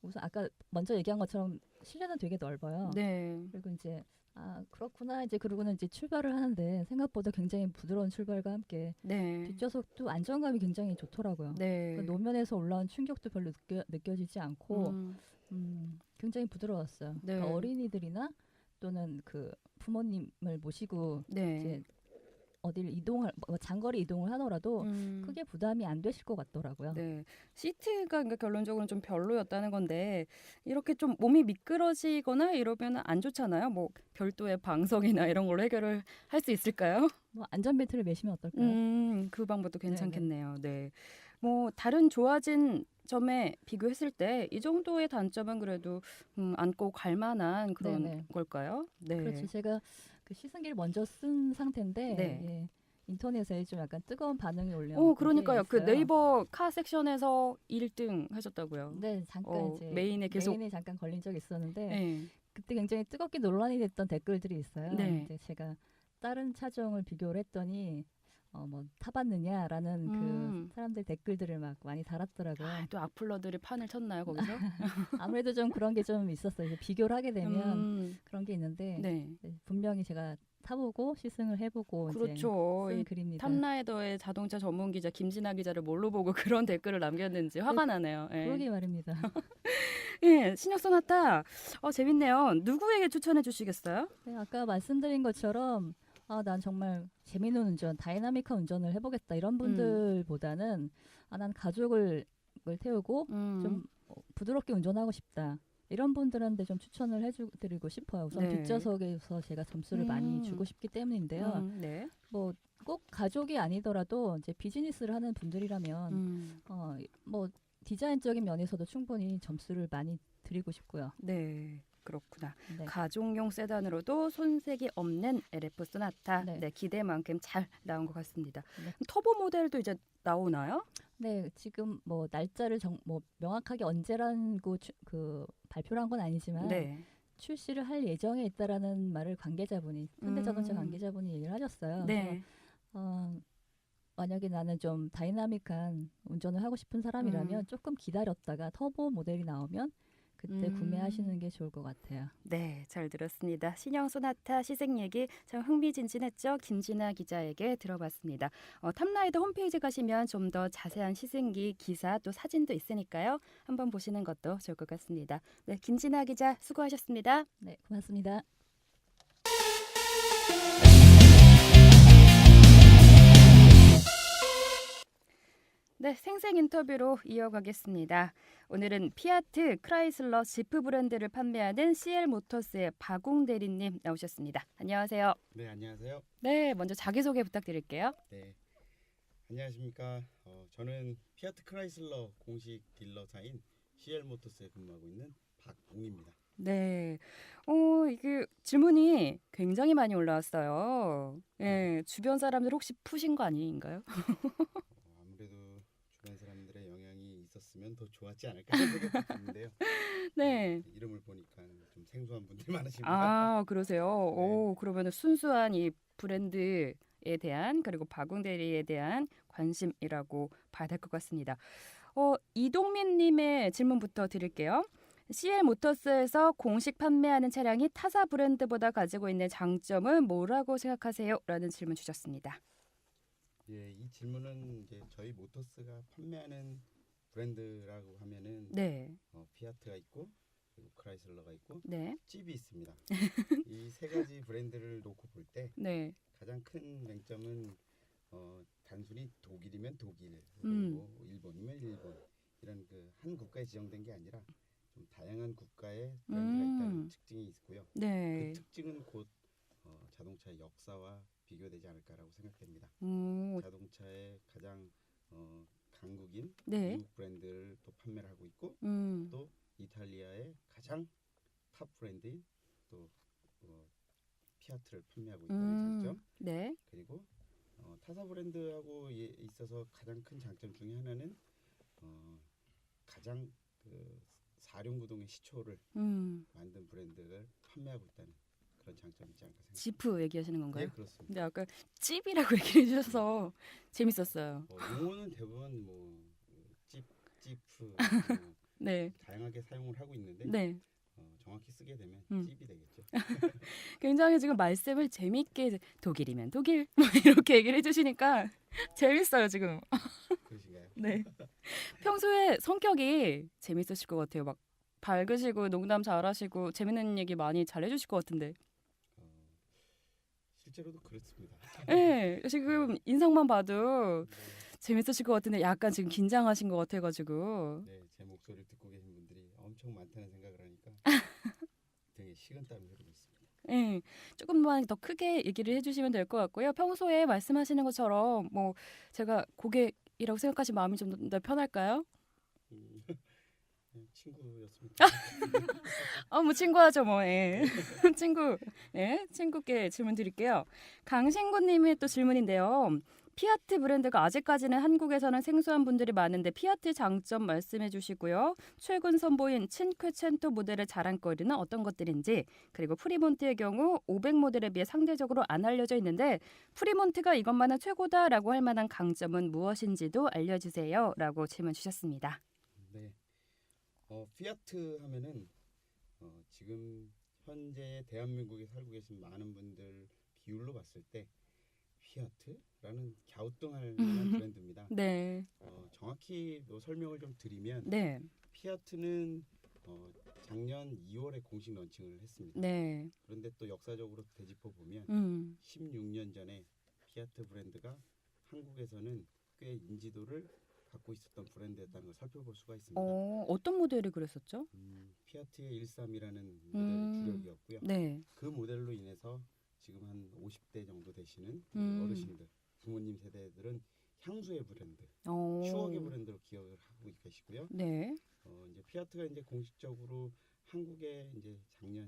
Speaker 3: 우선 아까 먼저 얘기한 것처럼 실내는 되게 넓어요.
Speaker 1: 네.
Speaker 3: 그리고 이제 그렇구나 이제 그러고는 이제 출발을 하는데 생각보다 굉장히 부드러운 출발과 함께
Speaker 1: 네.
Speaker 3: 뒷좌석도 안정감이 굉장히 좋더라고요.
Speaker 1: 네.
Speaker 3: 그러니까 노면에서 올라온 충격도 별로 느껴지지 않고 굉장히 부드러웠어요.
Speaker 1: 네.
Speaker 3: 그러니까 어린이들이나 또는 그 부모님을 모시고
Speaker 1: 네.
Speaker 3: 이제 어딜 이동을 뭐 장거리 이동을 하더라도 크게 부담이 안 되실 것 같더라고요.
Speaker 1: 네, 시트가 그러니까 결론적으로 좀 별로였다는 건데 이렇게 좀 몸이 미끄러지거나 이러면 안 좋잖아요. 뭐 별도의 방석이나 이런 걸로 해결을 할 수 있을까요?
Speaker 3: 뭐 안전벨트를 매시면 어떨까요?
Speaker 1: 그 방법도
Speaker 3: 네네.
Speaker 1: 괜찮겠네요. 네. 뭐 다른 좋아진 점에 비교했을 때 이 정도의 단점은 그래도 안고 갈 만한 그런
Speaker 3: 네네.
Speaker 1: 걸까요? 네.
Speaker 3: 그렇죠. 제가 그 시승기를 먼저 쓴 상태인데
Speaker 1: 네.
Speaker 3: 예, 인터넷에 좀 약간 뜨거운 반응이 올라온 게
Speaker 1: 그러니까요. 그
Speaker 3: 있어요.
Speaker 1: 네이버 카 섹션에서 1등 하셨다고요.
Speaker 3: 네, 잠깐 이제
Speaker 1: 메인에 계속.
Speaker 3: 메인에 잠깐 걸린 적이 있었는데
Speaker 1: 네.
Speaker 3: 그때 굉장히 뜨겁게 논란이 됐던 댓글들이 있어요.
Speaker 1: 네.
Speaker 3: 이제 제가 다른 차종을 비교를 했더니 뭐 타봤느냐라는 그 사람들 댓글들을 막 많이 달았더라고요.
Speaker 1: 또 악플러들이 판을 쳤나요 거기서?
Speaker 3: 아무래도 좀 그런 게 좀 있었어요. 이제 비교를 하게 되면 그런 게 있는데
Speaker 1: 네.
Speaker 3: 분명히 제가 타보고 시승을 해보고
Speaker 1: 그렇죠.
Speaker 3: 이제
Speaker 1: 이
Speaker 3: 쓴 글입니다.
Speaker 1: 탑라이더의 자동차 전문 기자 김진아 기자를 뭘로 보고 그런 댓글을 남겼는지 화가 나네요. 예.
Speaker 3: 그러게 말입니다.
Speaker 1: 예, 신형 소나타. 재밌네요. 누구에게 추천해 주시겠어요?
Speaker 3: 네, 아까 말씀드린 것처럼 난 정말 재미있는 운전, 다이나믹한 운전을 해보겠다 이런 분들보다는 난 가족을 태우고 좀 부드럽게 운전하고 싶다. 이런 분들한테 좀 추천을 해드리고 싶어요. 우선
Speaker 1: 네.
Speaker 3: 뒷좌석에서 제가 점수를 많이 주고 싶기 때문인데요.
Speaker 1: 네.
Speaker 3: 뭐 꼭 가족이 아니더라도 이제 비즈니스를 하는 분들이라면 뭐 디자인적인 면에서도 충분히 점수를 많이 드리고 싶고요.
Speaker 1: 네. 그렇구나.
Speaker 3: 네.
Speaker 1: 가족용 세단으로도 손색이 없는 LF 소나타.
Speaker 3: 네.
Speaker 1: 네, 기대만큼 잘 나온 것 같습니다.
Speaker 3: 네.
Speaker 1: 터보 모델도 이제 나오나요?
Speaker 3: 네, 지금 뭐 날짜를 뭐 명확하게 언제라고 그 발표를 한 건 아니지만
Speaker 1: 네.
Speaker 3: 출시를 할 예정에 있다라는 말을 관계자분이 현대자동차 관계자분이 얘기를 하셨어요.
Speaker 1: 네.
Speaker 3: 그래서 만약에 나는 좀 다이나믹한 운전을 하고 싶은 사람이라면 조금 기다렸다가 터보 모델이 나오면 그때 구매하시는 게 좋을 것 같아요.
Speaker 1: 네, 잘 들었습니다. 신형 소나타 시승 얘기 참 흥미진진했죠. 김진아 기자에게 들어봤습니다. 탑라이더 홈페이지 가시면 좀 더 자세한 시승기 기사 또 사진도 있으니까요. 한번 보시는 것도 좋을 것 같습니다. 네, 김진아 기자 수고하셨습니다.
Speaker 3: 네, 고맙습니다.
Speaker 1: 네, 생생 인터뷰로 이어가겠습니다. 오늘은 피아트, 크라이슬러, 지프 브랜드를 판매하는 CL 모터스의 박웅 대리님 나오셨습니다. 안녕하세요.
Speaker 4: 네, 안녕하세요.
Speaker 1: 네, 먼저 자기소개 부탁드릴게요.
Speaker 4: 네, 안녕하십니까. 저는 피아트 크라이슬러 공식 딜러사인 CL 모터스에 근무하고 있는 박웅입니다.
Speaker 1: 네, 이게 질문이 굉장히 많이 올라왔어요. 예, 주변 사람들 혹시 푸신 거 아닌가요?
Speaker 4: 아무래도 주변 사람들의 영향이 있었으면 더 좋았지 않을까 생각이 드는데요.
Speaker 1: 네.
Speaker 4: 이름을 보니까 좀 생소한 분들이 많으십니다.
Speaker 1: 아, 그러세요?
Speaker 4: 네.
Speaker 1: 오, 그러면 순수한 이 브랜드에 대한 그리고 박웅 대리에 대한 관심이라고 봐야 될 것 같습니다. 이동민 님의 질문부터 드릴게요. CL 모터스에서 공식 판매하는 차량이 타사 브랜드보다 가지고 있는 장점은 뭐라고 생각하세요? 라는 질문 주셨습니다.
Speaker 4: 예, 이 질문은 이제 저희 모터스가 판매하는 브랜드라고 하면은
Speaker 1: 네.
Speaker 4: 피아트가 있고 그리고 크라이슬러가 있고
Speaker 1: 네.
Speaker 4: 찝이 있습니다. 이 세 가지 브랜드를 놓고 볼 때
Speaker 1: 네.
Speaker 4: 가장 큰 맹점은 단순히 독일이면 독일 그리고 일본이면 일본 이런 그 한 국가에 지정된 게 아니라 좀 다양한 국가의 브랜드가 있다는 특징이 있고요.
Speaker 1: 네.
Speaker 4: 그 특징은 곧 자동차의 역사와 비교되지 않을까라고 생각됩니다. 자동차의 가장 강국인
Speaker 1: 네.
Speaker 4: 미국 브랜드를 또 판매를 하고 있고 또 이탈리아의 가장 탑 브랜드인 또 피아트를 판매하고 있다는 장점.
Speaker 1: 네.
Speaker 4: 그리고 타사 브랜드하고 있어서 가장 큰 장점 중에 하나는 가장 그 사륜구동의 시초를 만든 브랜드를 판매하고 있다는 그런 장점이 있지 않을까 생각합니다.
Speaker 1: 지프 얘기하시는 건가요?
Speaker 4: 예, 그렇습니다.
Speaker 1: 근데 아까 찝이라고 얘기해 주셔서 재밌었어요.
Speaker 4: 용어는 대부분 뭐 지프
Speaker 1: 네.
Speaker 4: 다양하게 사용을 하고 있는데
Speaker 1: 네.
Speaker 4: 정확히 쓰게 되면 찝이 되겠죠.
Speaker 1: 굉장히 지금 말씀을 재밌게 독일이면 독일 뭐 이렇게 얘기를 해주시니까 재밌어요 지금.
Speaker 4: 그러신가요?
Speaker 1: 네. 평소에 성격이 재밌으실 것 같아요. 막 밝으시고 농담 잘하시고 재밌는 얘기 많이 잘 해주실 것 같은데.
Speaker 4: 실제로도 그렇습니다.
Speaker 1: 네, 지금 인상만 봐도
Speaker 4: 네,
Speaker 1: 재밌으실 것 같은데 약간 지금 긴장하신 것 같아가지고.
Speaker 4: 네, 제 목소리를 듣고 계신 분들이 엄청 많다는 생각을 하니까 되게 식은땀이 흐르고 있습니다.
Speaker 1: 네, 조금만 더 크게 얘기를 해주시면 될 것 같고요. 평소에 말씀하시는 것처럼 뭐 제가 고객이라고 생각하시면 마음이 좀 더 편할까요?
Speaker 4: 친구였습니다.
Speaker 1: 뭐 친구하죠, 뭐. 예. 친구. 예, 친구께 질문 드릴게요. 강신구님의 또 질문인데요. 피아트 브랜드가 아직까지는 한국에서는 생소한 분들이 많은데 피아트 장점 말씀해 주시고요. 최근 선보인 친퀘첸토 모델의 자랑거리는 어떤 것들인지, 그리고 프리몬트의 경우 500 모델에 비해 상대적으로 안 알려져 있는데 프리몬트가 이것만은 최고다라고 할 만한 강점은 무엇인지도 알려주세요. 라고 질문 주셨습니다.
Speaker 4: 네, 피아트 하면은 지금 현재 대한민국에 살고 계신 많은 분들 비율로 봤을 때 피아트라는 갸우뚱할 만한 브랜드입니다.
Speaker 1: 네.
Speaker 4: 정확히 뭐 설명을 좀 드리면
Speaker 1: 네.
Speaker 4: 피아트는 작년 2월에 공식 런칭을 했습니다.
Speaker 1: 네.
Speaker 4: 그런데 또 역사적으로 되짚어 보면 16년 전에 피아트 브랜드가 한국에서는 꽤 인지도를 갖고 있었던 브랜드였다는 걸 살펴볼 수가 있습니다.
Speaker 1: 어떤 모델이 그랬었죠?
Speaker 4: 피아트의 13이라는
Speaker 1: 음.
Speaker 4: 모델이 주력이었고요.
Speaker 1: 네.
Speaker 4: 그 모델로 인해서 지금 한 50대 정도 되시는 어르신들, 부모님 세대들은 향수의 브랜드, 추억의 브랜드로 기억을 하고 계시고요.
Speaker 1: 네.
Speaker 4: 이제 피아트가 이제 공식적으로 한국에 이제 작년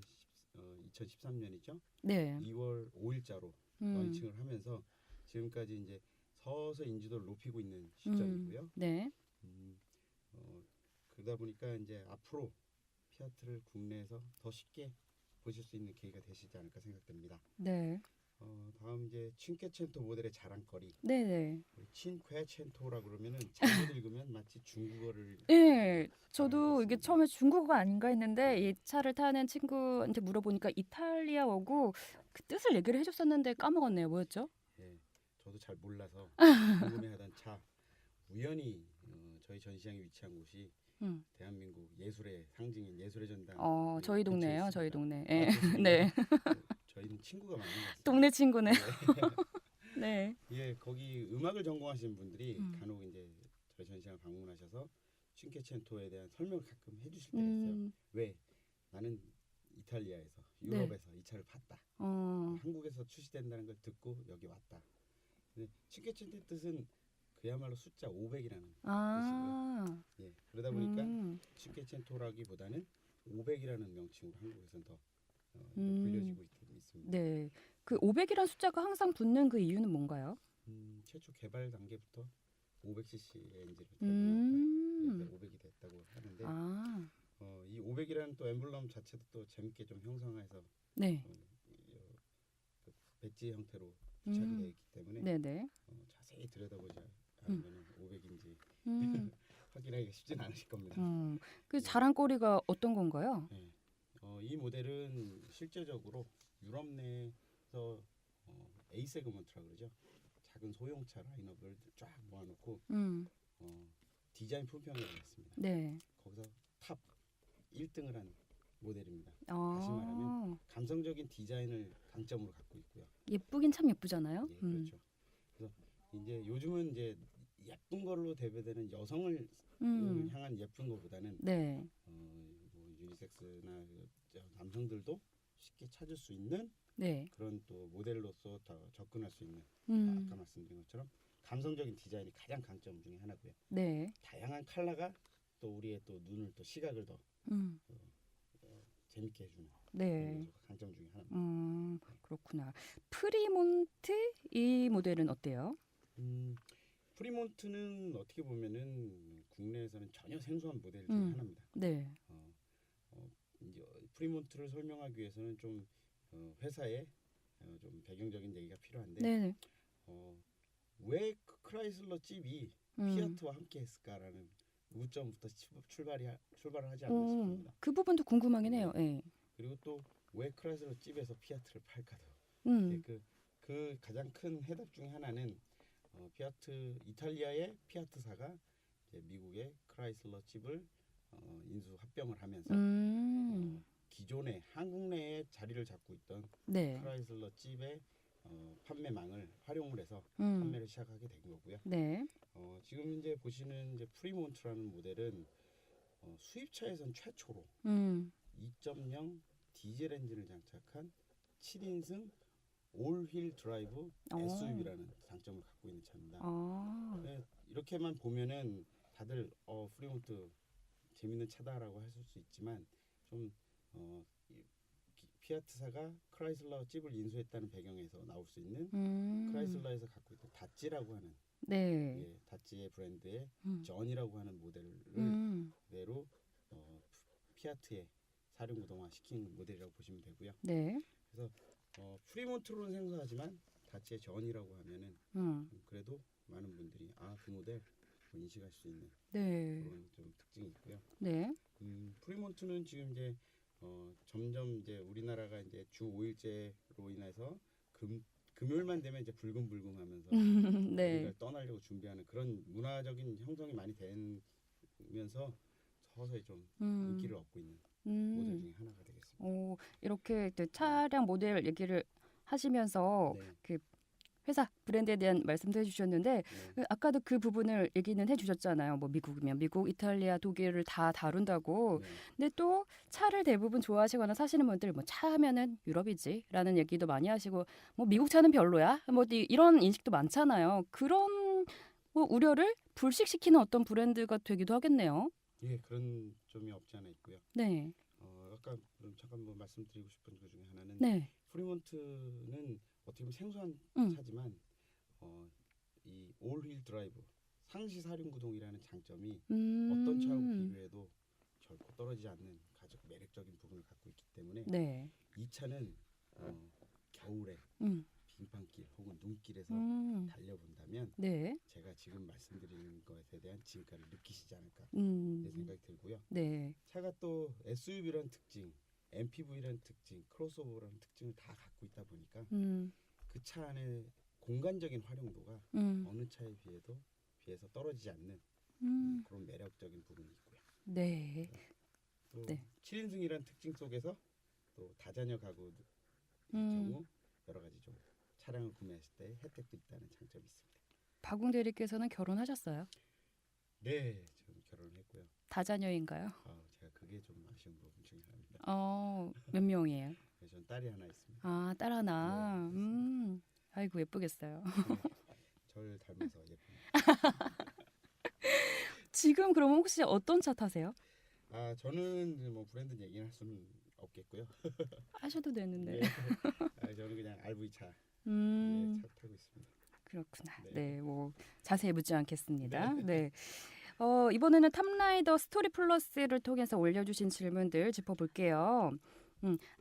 Speaker 4: 2013년이죠.
Speaker 1: 네.
Speaker 4: 2월 5일자로 런칭을 하면서 지금까지 이제 서서히 인지도를 높이고 있는 시점이고요.
Speaker 1: 네.
Speaker 4: 그러다 보니까 이제 앞으로 피아트를 국내에서 더 쉽게 보실 수 있는 계기가 되시지 않을까 생각됩니다.
Speaker 1: 네.
Speaker 4: 다음 이제 친퀘첸토 모델의 자랑거리.
Speaker 1: 네.
Speaker 4: 친퀘첸토라 그러면은 잘못 읽으면 마치 중국어를
Speaker 1: 네. 저도
Speaker 4: 알고
Speaker 1: 이게
Speaker 4: 있습니다.
Speaker 1: 처음에 중국어가 아닌가 했는데 이 차를 타는 친구한테 물어보니까 이탈리아어고 그 뜻을 얘기를 해줬었는데 까먹었네요. 뭐였죠?
Speaker 4: 예, 저도 잘 몰라서 궁금해하던 차 우연히 저희 전시장에 위치한 곳이
Speaker 1: 음.
Speaker 4: 대한민국 예술의 상징인 예술의 전당.
Speaker 1: 저희 동네예요.
Speaker 4: 근처에
Speaker 1: 저희
Speaker 4: 있습니다.
Speaker 1: 동네. 예.
Speaker 4: 그렇군요.
Speaker 1: 네.
Speaker 4: 저희는 친구가 많은 것 같습니다.
Speaker 1: 동네 친구네.
Speaker 4: 네.
Speaker 1: 네.
Speaker 4: 예, 거기 음악을 전공하시는 분들이
Speaker 1: 음.
Speaker 4: 간혹 이제 저희 전시장을 방문하셔서 친퀘첸토에 대한 설명을 가끔 해주실 때가 있어요. 왜? 나는 이탈리아에서 유럽에서 이 차를 팠다. 한국에서 출시된다는 걸 듣고 여기 왔다. 근데 친퀘첸토의 뜻은 그야말로 숫자 500이라는 뜻이고요. 예, 그러다 보니까 친퀘첸토라기보다는 500이라는 명칭으로 한국에서는 더 불려지고 있습니다.
Speaker 1: 네. 그 500이란 숫자가 항상 붙는 그 이유는 뭔가요?
Speaker 4: 최초 개발 단계부터 500cc의 엔진을 달고 500이 됐다고 하는데 이 500이라는 또 엠블럼 자체도 또 재밌게 좀 형상화해서
Speaker 1: 네.
Speaker 4: 그 배지 형태로 부착이 되어 있기 때문에
Speaker 1: 네네.
Speaker 4: 자세히 들여다보지 않으면 500인지 확인하기가 쉽진 않으실 겁니다.
Speaker 1: 그 자랑거리가 어떤 건가요?
Speaker 4: 네. 이 모델은 실제적으로 유럽 내에서 A 세그먼트라고 그러죠. 작은 소형차 라인업을 쫙 모아놓고 디자인 품평을 했습니다.
Speaker 1: 네.
Speaker 4: 거기서 탑 1등을 한 모델입니다.
Speaker 1: 아.
Speaker 4: 다시 말하면 감성적인 디자인을 강점으로 갖고 있고요.
Speaker 1: 예쁘긴 참 예쁘잖아요.
Speaker 4: 예, 그렇죠. 그래서 이제 요즘은 이제 예쁜 걸로 대표되는 여성을 향한 예쁜 것보다는
Speaker 1: 네.
Speaker 4: 뭐 유니섹스나 남성들도 쉽게 찾을 수 있는
Speaker 1: 네.
Speaker 4: 그런 또 모델로서 더 접근할 수 있는 아까 말씀드린 것처럼 감성적인 디자인이 가장 강점 중에 하나고요.
Speaker 1: 네.
Speaker 4: 다양한 컬러가 또 우리의 또 눈을 또 시각을 더 재밌게 해주는
Speaker 1: 네.
Speaker 4: 강점 중에 하나입니다.
Speaker 1: 그렇구나. 프리몬트 이 모델은 어때요?
Speaker 4: 프리몬트는 어떻게 보면은 국내에서는 전혀 생소한 모델 중에 하나입니다.
Speaker 1: 네.
Speaker 4: 이제 프리몬트를 설명하기 위해서는 좀 회사에 좀 배경적인 얘기가 필요한데
Speaker 1: 네.
Speaker 4: 왜 크라이슬러 찝이 피아트와 함께 했을까라는 의구점부터 출발을 하지 않나 싶습니다.
Speaker 1: 그 부분도 궁금하긴 해요. 네.
Speaker 4: 그리고 또 왜 크라이슬러 찝에서 피아트를 팔까도 그 가장 큰 해답 중에 하나는 피아트 이탈리아의 피아트사가 이제 미국의 크라이슬러 찝을 인수 합병을 하면서 기존에 한국 내에 자리를 잡고 있던
Speaker 1: 네.
Speaker 4: 크라이슬러 찝의 판매망을 활용을 해서
Speaker 1: 음.
Speaker 4: 판매를 시작하게 된 거고요.
Speaker 1: 네.
Speaker 4: 지금 이제 보시는 이제 프리몬트라는 모델은 수입차에선 최초로
Speaker 1: 음.
Speaker 4: 2.0 디젤 엔진을 장착한 7인승 올휠 드라이브 SUV라는 장점을 갖고 있는 차입니다. 네, 이렇게만 보면은 다들 프리몬트 재밌는 차다라고 하실 수 있지만 좀 피아트사가 크라이슬러 찝을 인수했다는 배경에서 나올 수 있는 크라이슬러에서 갖고 있던 다찌라고 하는
Speaker 1: 네.
Speaker 4: 예, 다찌의 브랜드의
Speaker 1: 음.
Speaker 4: 전이라고 하는 모델을 그대로 피아트에 사륜구동화 시킨 모델이라고 보시면 되고요.
Speaker 1: 네.
Speaker 4: 그래서 프리몬트로는 생소하지만 다치의 전이라고 하면은 그래도 많은 분들이 그 모델 인식할 수 있는
Speaker 1: 네.
Speaker 4: 그런 좀 특징이 있고요.
Speaker 1: 네.
Speaker 4: 프리몬트는 지금 이제 점점 이제 우리나라가 이제 주 5일제로 인해서 금요일만 되면 이제 불금불금하면서
Speaker 1: 네.
Speaker 4: 어디를 떠나려고 준비하는 그런 문화적인 형성이 많이 되면서 서서히 좀 인기를 얻고 있는 모델 중에 하나가 되겠습니다.
Speaker 1: 이렇게 차량 모델 얘기를 하시면서
Speaker 4: 네.
Speaker 1: 그 회사 브랜드에 대한 말씀도 해주셨는데
Speaker 4: 네.
Speaker 1: 아까도 그 부분을 얘기는 해주셨잖아요. 뭐 미국이면 미국, 이탈리아, 독일을 다 다룬다고.
Speaker 4: 네.
Speaker 1: 근데 또 차를 대부분 좋아하시거나 사시는 분들 뭐 차 하면은 유럽이지라는 얘기도 많이 하시고 뭐 미국 차는 별로야. 뭐 이런 인식도 많잖아요. 그런 뭐 우려를 불식시키는 어떤 브랜드가 되기도 하겠네요.
Speaker 4: 예, 그런 점이 없지 않아 있고요.
Speaker 1: 네.
Speaker 4: 아까 잠깐 뭐 말씀드리고 싶은 것 중에 하나는
Speaker 1: 네.
Speaker 4: 프리몬트는 어떻게 보면 생소한 차지만 이 올휠 드라이브 상시 사륜구동이라는 장점이 어떤 차하고 비교해도 결코 떨어지지 않는 가장 매력적인 부분을 갖고 있기 때문에
Speaker 1: 네.
Speaker 4: 이 차는 겨울에 빙판길 혹은 눈길에서 달려본다면
Speaker 1: 네.
Speaker 4: 제가 지금 말씀드리는 것에 대한 진가를 느끼시지 않을까 내 생각이 들고요.
Speaker 1: 네.
Speaker 4: 차가 또 SUV라는 특징, MPV라는 특징, 크로스오버라는 특징을 다 갖고 있다 보니까 그 차 안에 공간적인 활용도가 어느 차에 비해서 떨어지지 않는 그런 매력적인 부분이 있고요.
Speaker 1: 네.
Speaker 4: 또
Speaker 1: 네.
Speaker 4: 7인승이라는 특징 속에서 또 다자녀 가구의 경우 여러 가지 좀 차량을 구매하실 때 혜택도 있다는 장점이 있습니다.
Speaker 1: 박웅 대리께서는 결혼하셨어요?
Speaker 4: 네, 지금 결혼을 했고요.
Speaker 1: 다자녀인가요?
Speaker 4: 제가 그게 좀 아쉬운 부분 중에 하나입니다.
Speaker 1: 몇 명이에요?
Speaker 4: 네, 전 딸이 하나 있습니다.
Speaker 1: 딸 하나.
Speaker 4: 네,
Speaker 1: 아이고 예쁘겠어요.
Speaker 4: 네, 저를 닮아서 예쁩니다.
Speaker 1: 지금 그러면 혹시 어떤 차 타세요?
Speaker 4: 저는 이제 뭐 브랜드 얘기할 수는 없겠고요.
Speaker 1: 하셔도 되는데.
Speaker 4: 네. 저는 그냥 RV 차, 차 타고 있습니다.
Speaker 1: 그렇구나.
Speaker 4: 네.
Speaker 1: 네, 뭐 자세히 묻지 않겠습니다. 네. 이번에는 탑라이더 스토리 플러스를 통해서 올려주신 질문들 짚어볼게요.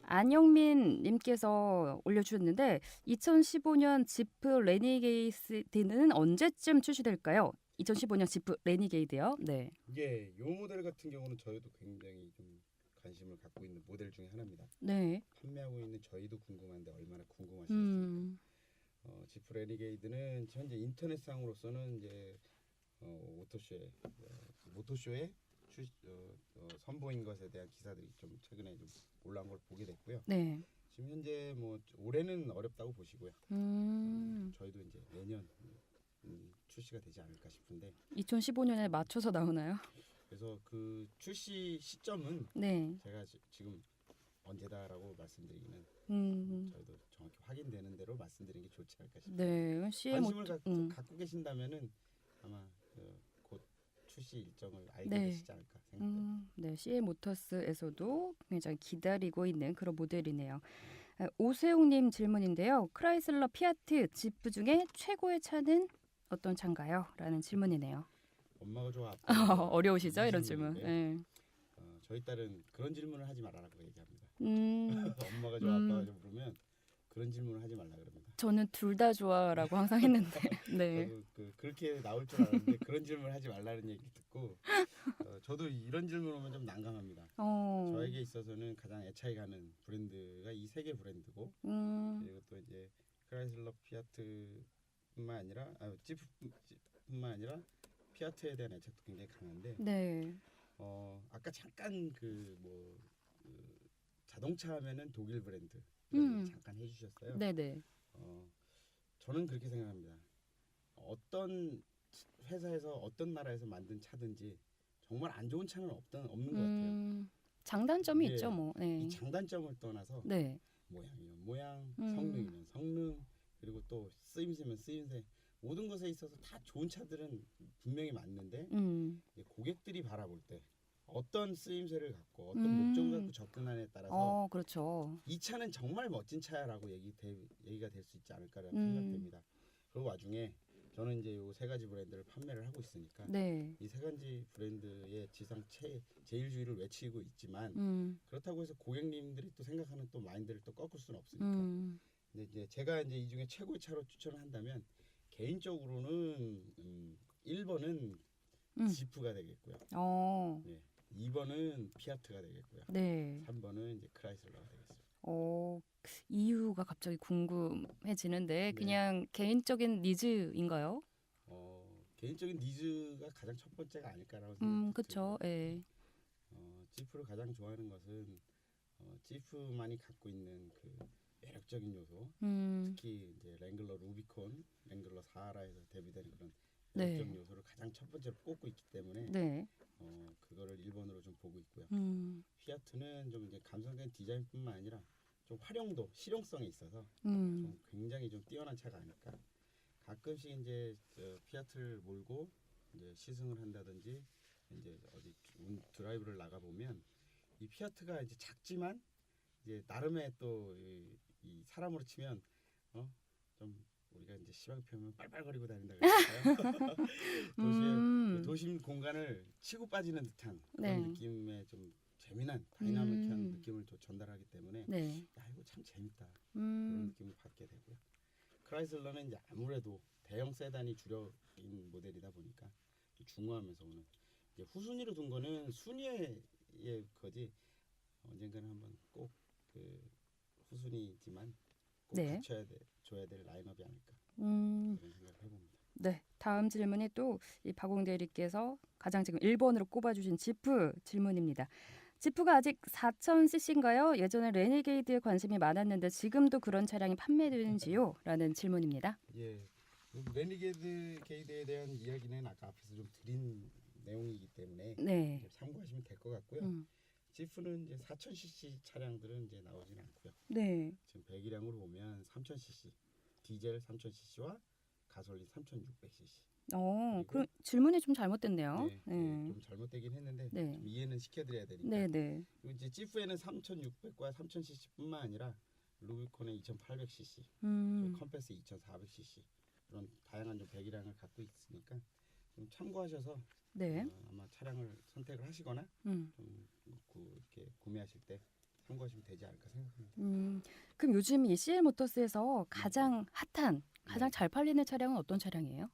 Speaker 1: 안영민 님께서 올려주셨는데 2015년 지프 레니게이드는 언제쯤 출시될까요? 2015년 지프 레니게이드요. 네.
Speaker 4: 예, 요 모델 같은 경우는 저희도 굉장히 좀 관심을 갖고 있는 모델 중에 하나입니다.
Speaker 1: 네.
Speaker 4: 판매하고 있는 저희도 궁금한데 얼마나 궁금하시겠습니까? 지프 레니게이드는 현재 인터넷상으로서는 이제 모토쇼에 선보인 것에 대한 기사들이 좀 최근에 좀 올라온 걸 보게 됐고요.
Speaker 1: 네.
Speaker 4: 지금 현재 뭐 올해는 어렵다고 보시고요. 저희도 이제 내년 출시가 되지 않을까 싶은데
Speaker 1: 2015년에 맞춰서 나오나요?
Speaker 4: 그래서 그 출시 시점은
Speaker 1: 네.
Speaker 4: 제가 지금 언제다라고 말씀드리기는 저희도 정확히 확인되는 대로 말씀드리는 게 좋지 않을까 싶습니다.
Speaker 1: 네.
Speaker 4: 관심을 갖고 계신다면은 아마 곧 출시 일정을 알게 되시지 않을까 생각합니다.
Speaker 1: 네, CL 모터스에서도 굉장히 기다리고 있는 그런 모델이네요. 오세웅님 질문인데요. 크라이슬러, 피아트, 지프 중에 최고의 차는 어떤 차인가요? 라는 질문이네요.
Speaker 4: 엄마가 좋아 아빠가 좋아.
Speaker 1: 어려우시죠? 이런 질문. 네.
Speaker 4: 저희 딸은 그런 질문을 하지 말라고 얘기합니다. 엄마가 좋아 아빠가 좋아 물으면 그런 질문을 하지 말라 그럽니다.
Speaker 1: 저는 둘 다 좋아라고 항상 했는데. 네.
Speaker 4: 저도 그렇게 나올 줄 알았는데 그런 질문을 하지 말라는 얘기를 듣고 저도 이런 질문 오면 좀 난감합니다. 저에게 있어서는 가장 애착이 가는 브랜드가 이 세 개 브랜드고 그리고 또 이제 크라이슬러 피아트뿐만 아니라 지프뿐만 아니라 피아트에 대한 애착도 굉장히 강한데
Speaker 1: 네.
Speaker 4: 아까 잠깐 자동차 하면은 독일 브랜드 잠깐 해주셨어요.
Speaker 1: 네네.
Speaker 4: 저는 그렇게 생각합니다. 어떤 회사에서 어떤 나라에서 만든 차든지 정말 안 좋은 차는 없는 것 같아요.
Speaker 1: 장단점이
Speaker 4: 예,
Speaker 1: 있죠, 뭐. 네.
Speaker 4: 이 장단점을 떠나서
Speaker 1: 네.
Speaker 4: 모양이면 모양,
Speaker 1: 음.
Speaker 4: 성능이면 성능, 그리고 또 쓰임새면 쓰임새, 모든 것에 있어서 다 좋은 차들은 분명히 맞는데 이제 고객들이 바라볼 때 어떤 쓰임새를 갖고 어떤 목적을 갖고 접근하느냐에 따라서
Speaker 1: 그렇죠.
Speaker 4: 이 차는 정말 멋진 차야라고 얘기가 될 수 있지 않을까라고
Speaker 1: 음.
Speaker 4: 생각됩니다. 그 와중에 저는 이제 요 세 가지 브랜드를 판매를 하고 있으니까
Speaker 1: 네.
Speaker 4: 이 세 가지 브랜드의 지상 제일주의를 외치고 있지만 그렇다고 해서 고객님들이 또 생각하는 또 마인드를 또 꺾을 수는 없으니까. 근데 이제 제가 이제 이 중에 최고의 차로 추천을 한다면 개인적으로는 1번은 지프가 되겠고요. 네. 2번은 피아트가 되겠고요.
Speaker 1: 네.
Speaker 4: 3번은 이제 크라이슬러가 되겠습니다.
Speaker 1: 이유가 갑자기 궁금해지는데
Speaker 4: 네.
Speaker 1: 그냥 개인적인 니즈인가요?
Speaker 4: 개인적인 니즈가 가장 첫 번째가 아닐까라고 생각합니다.
Speaker 1: 그렇죠. 예.
Speaker 4: 지프를 가장 좋아하는 것은 지프만이 갖고 있는 그 매력적인 요소, 특히 이제 랭글러 루비콘, 랭글러 사하라에서 대비되는 그런 매력적인 요소를 가장 첫 번째로 꼽고 있기 때문에
Speaker 1: 네.
Speaker 4: 그거를 1번으로 좀 보고 있고요. 피아트는 좀 이제 감성적인 디자인뿐만 아니라 좀 활용도, 실용성이 있어서 좀 굉장히 좀 뛰어난 차가 아닐까. 가끔씩 이제 피아트를 몰고 이제 시승을 한다든지 이제 어디 드라이브를 나가 보면 이 피아트가 이제 작지만 이제 나름의 또 이 사람으로 치면 좀 우리가 이제 심하게 표현하면 빨빨거리고 다닌다 그럴까요? 도심 공간을 치고 빠지는 듯한 그런
Speaker 1: 네.
Speaker 4: 느낌의 좀 재미난 다이나믹한 느낌을 또 전달하기 때문에
Speaker 1: 네.
Speaker 4: 야 이거 참 재밌다 그런 느낌을 받게 되고요. 크라이슬러는 이제 아무래도 대형 세단이 주력인 모델이다 보니까 중후하면서 오는 이제 후순위로 둔 거는 순위의 거지 언젠가는 한번 꼭 그 후순위지만 꼭
Speaker 1: 네.
Speaker 4: 줘야 될 라인업이 아닐까
Speaker 1: 음.
Speaker 4: 그런 생각을 해봅니다.
Speaker 1: 네. 다음 질문이 또 이 박웅 대리께서 가장 지금 1번으로 꼽아주신 지프 질문입니다. 지프가 아직 4000cc인가요? 예전에 레니게이드에 관심이 많았는데 지금도 그런 차량이 판매되는지요? 라는 질문입니다.
Speaker 4: 예, 레니게이드에 대한 이야기는 아까 앞에서 좀 드린 내용이기 때문에
Speaker 1: 네.
Speaker 4: 참고하시면 될 것 같고요. 지프는 이제 4000cc 차량들은 이제 나오진 않고요.
Speaker 1: 네.
Speaker 4: 지금 배기량으로 보면 3000cc, 디젤 3000cc와 가솔린 3600cc.
Speaker 1: 그럼 질문이 좀 잘못됐네요.
Speaker 4: 네, 좀 잘못되긴 했는데
Speaker 1: 네.
Speaker 4: 좀 이해는 시켜드려야 되니까.
Speaker 1: 네, 네.
Speaker 4: 그리고 이제 지프에는 3600과 3000cc뿐만 아니라 루비콘의 2800cc, 컴패스 2400cc 그런 다양한 좀 배기량을 갖고 있으니까 좀 참고하셔서
Speaker 1: 네.
Speaker 4: 아마 차량을 선택을 하시거나 좀 이렇게 구매하실 때 참고하시면 되지 않을까 생각합니다.
Speaker 1: 그럼 요즘 이 CL 모터스에서 가장 핫한, 가장 잘 팔리는 차량은 어떤 차량이에요?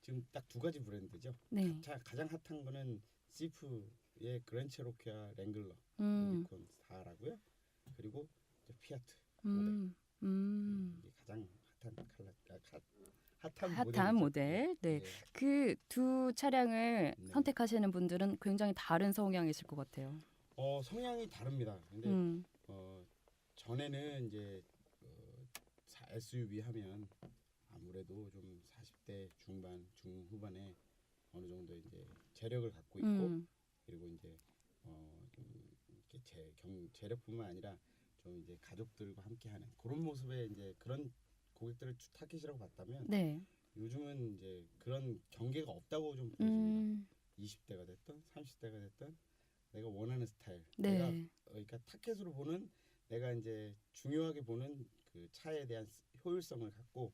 Speaker 4: 지금 딱 두 가지 브랜드죠.
Speaker 1: 네.
Speaker 4: 가장 핫한 거는 지프의 그랜 체로키와 랭글러, 루비콘 4라고요. 그리고 이제 피아트 모델. 이게 가장
Speaker 1: 핫한 모델. 네.
Speaker 4: 네.
Speaker 1: 그 두 차량을
Speaker 4: 네.
Speaker 1: 선택하시는 분들은 굉장히 다른 성향이실 것 같아요.
Speaker 4: 성향이 다릅니다. 근데 전에는 이제 SUV 하면 아무래도 좀 40대 중반, 중후반에 어느 정도 이제 재력을 갖고 있고 그리고 이제 좀 이렇게 재력뿐만 아니라 좀 이제 가족들과 함께하는 그런 모습의 이제 그런 고객들을 타깃이라고 봤다면
Speaker 1: 네.
Speaker 4: 요즘은 이제 그런 경계가 없다고 좀 보여집니다. 20대가 됐든 30대가 됐든 내가 원하는 스타일,
Speaker 1: 네.
Speaker 4: 내가 그러니까 타켓으로 보는 내가 이제 중요하게 보는 그 차에 대한 효율성을 갖고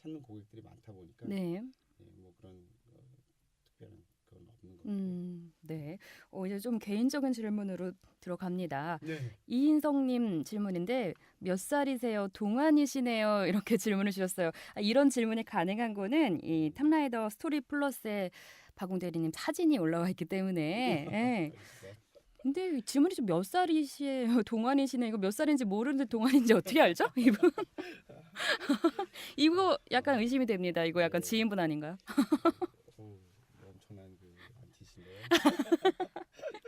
Speaker 4: 찾는 고객들이 많다 보니까
Speaker 1: 네.
Speaker 4: 뭐 그런 특별한 그건 없는 것 같아요.
Speaker 1: 네. 이제 좀 개인적인 질문으로 들어갑니다.
Speaker 4: 네.
Speaker 1: 이인성님 질문인데 몇 살이세요? 동안이시네요. 이렇게 질문을 주셨어요. 이런 질문이 가능한 거는 이 탑라이더 스토리 플러스에 박웅 대리님 사진이 올라와 있기 때문에. 예. 근데 질문이 좀 몇 살이시에요? 동안이시네. 이거 몇 살인지 모르는데 동안인지 어떻게 알죠? 이분. 이거 약간 의심이 됩니다. 이거 약간 지인분 아닌가요?
Speaker 4: 엄청난 그 안티신데요.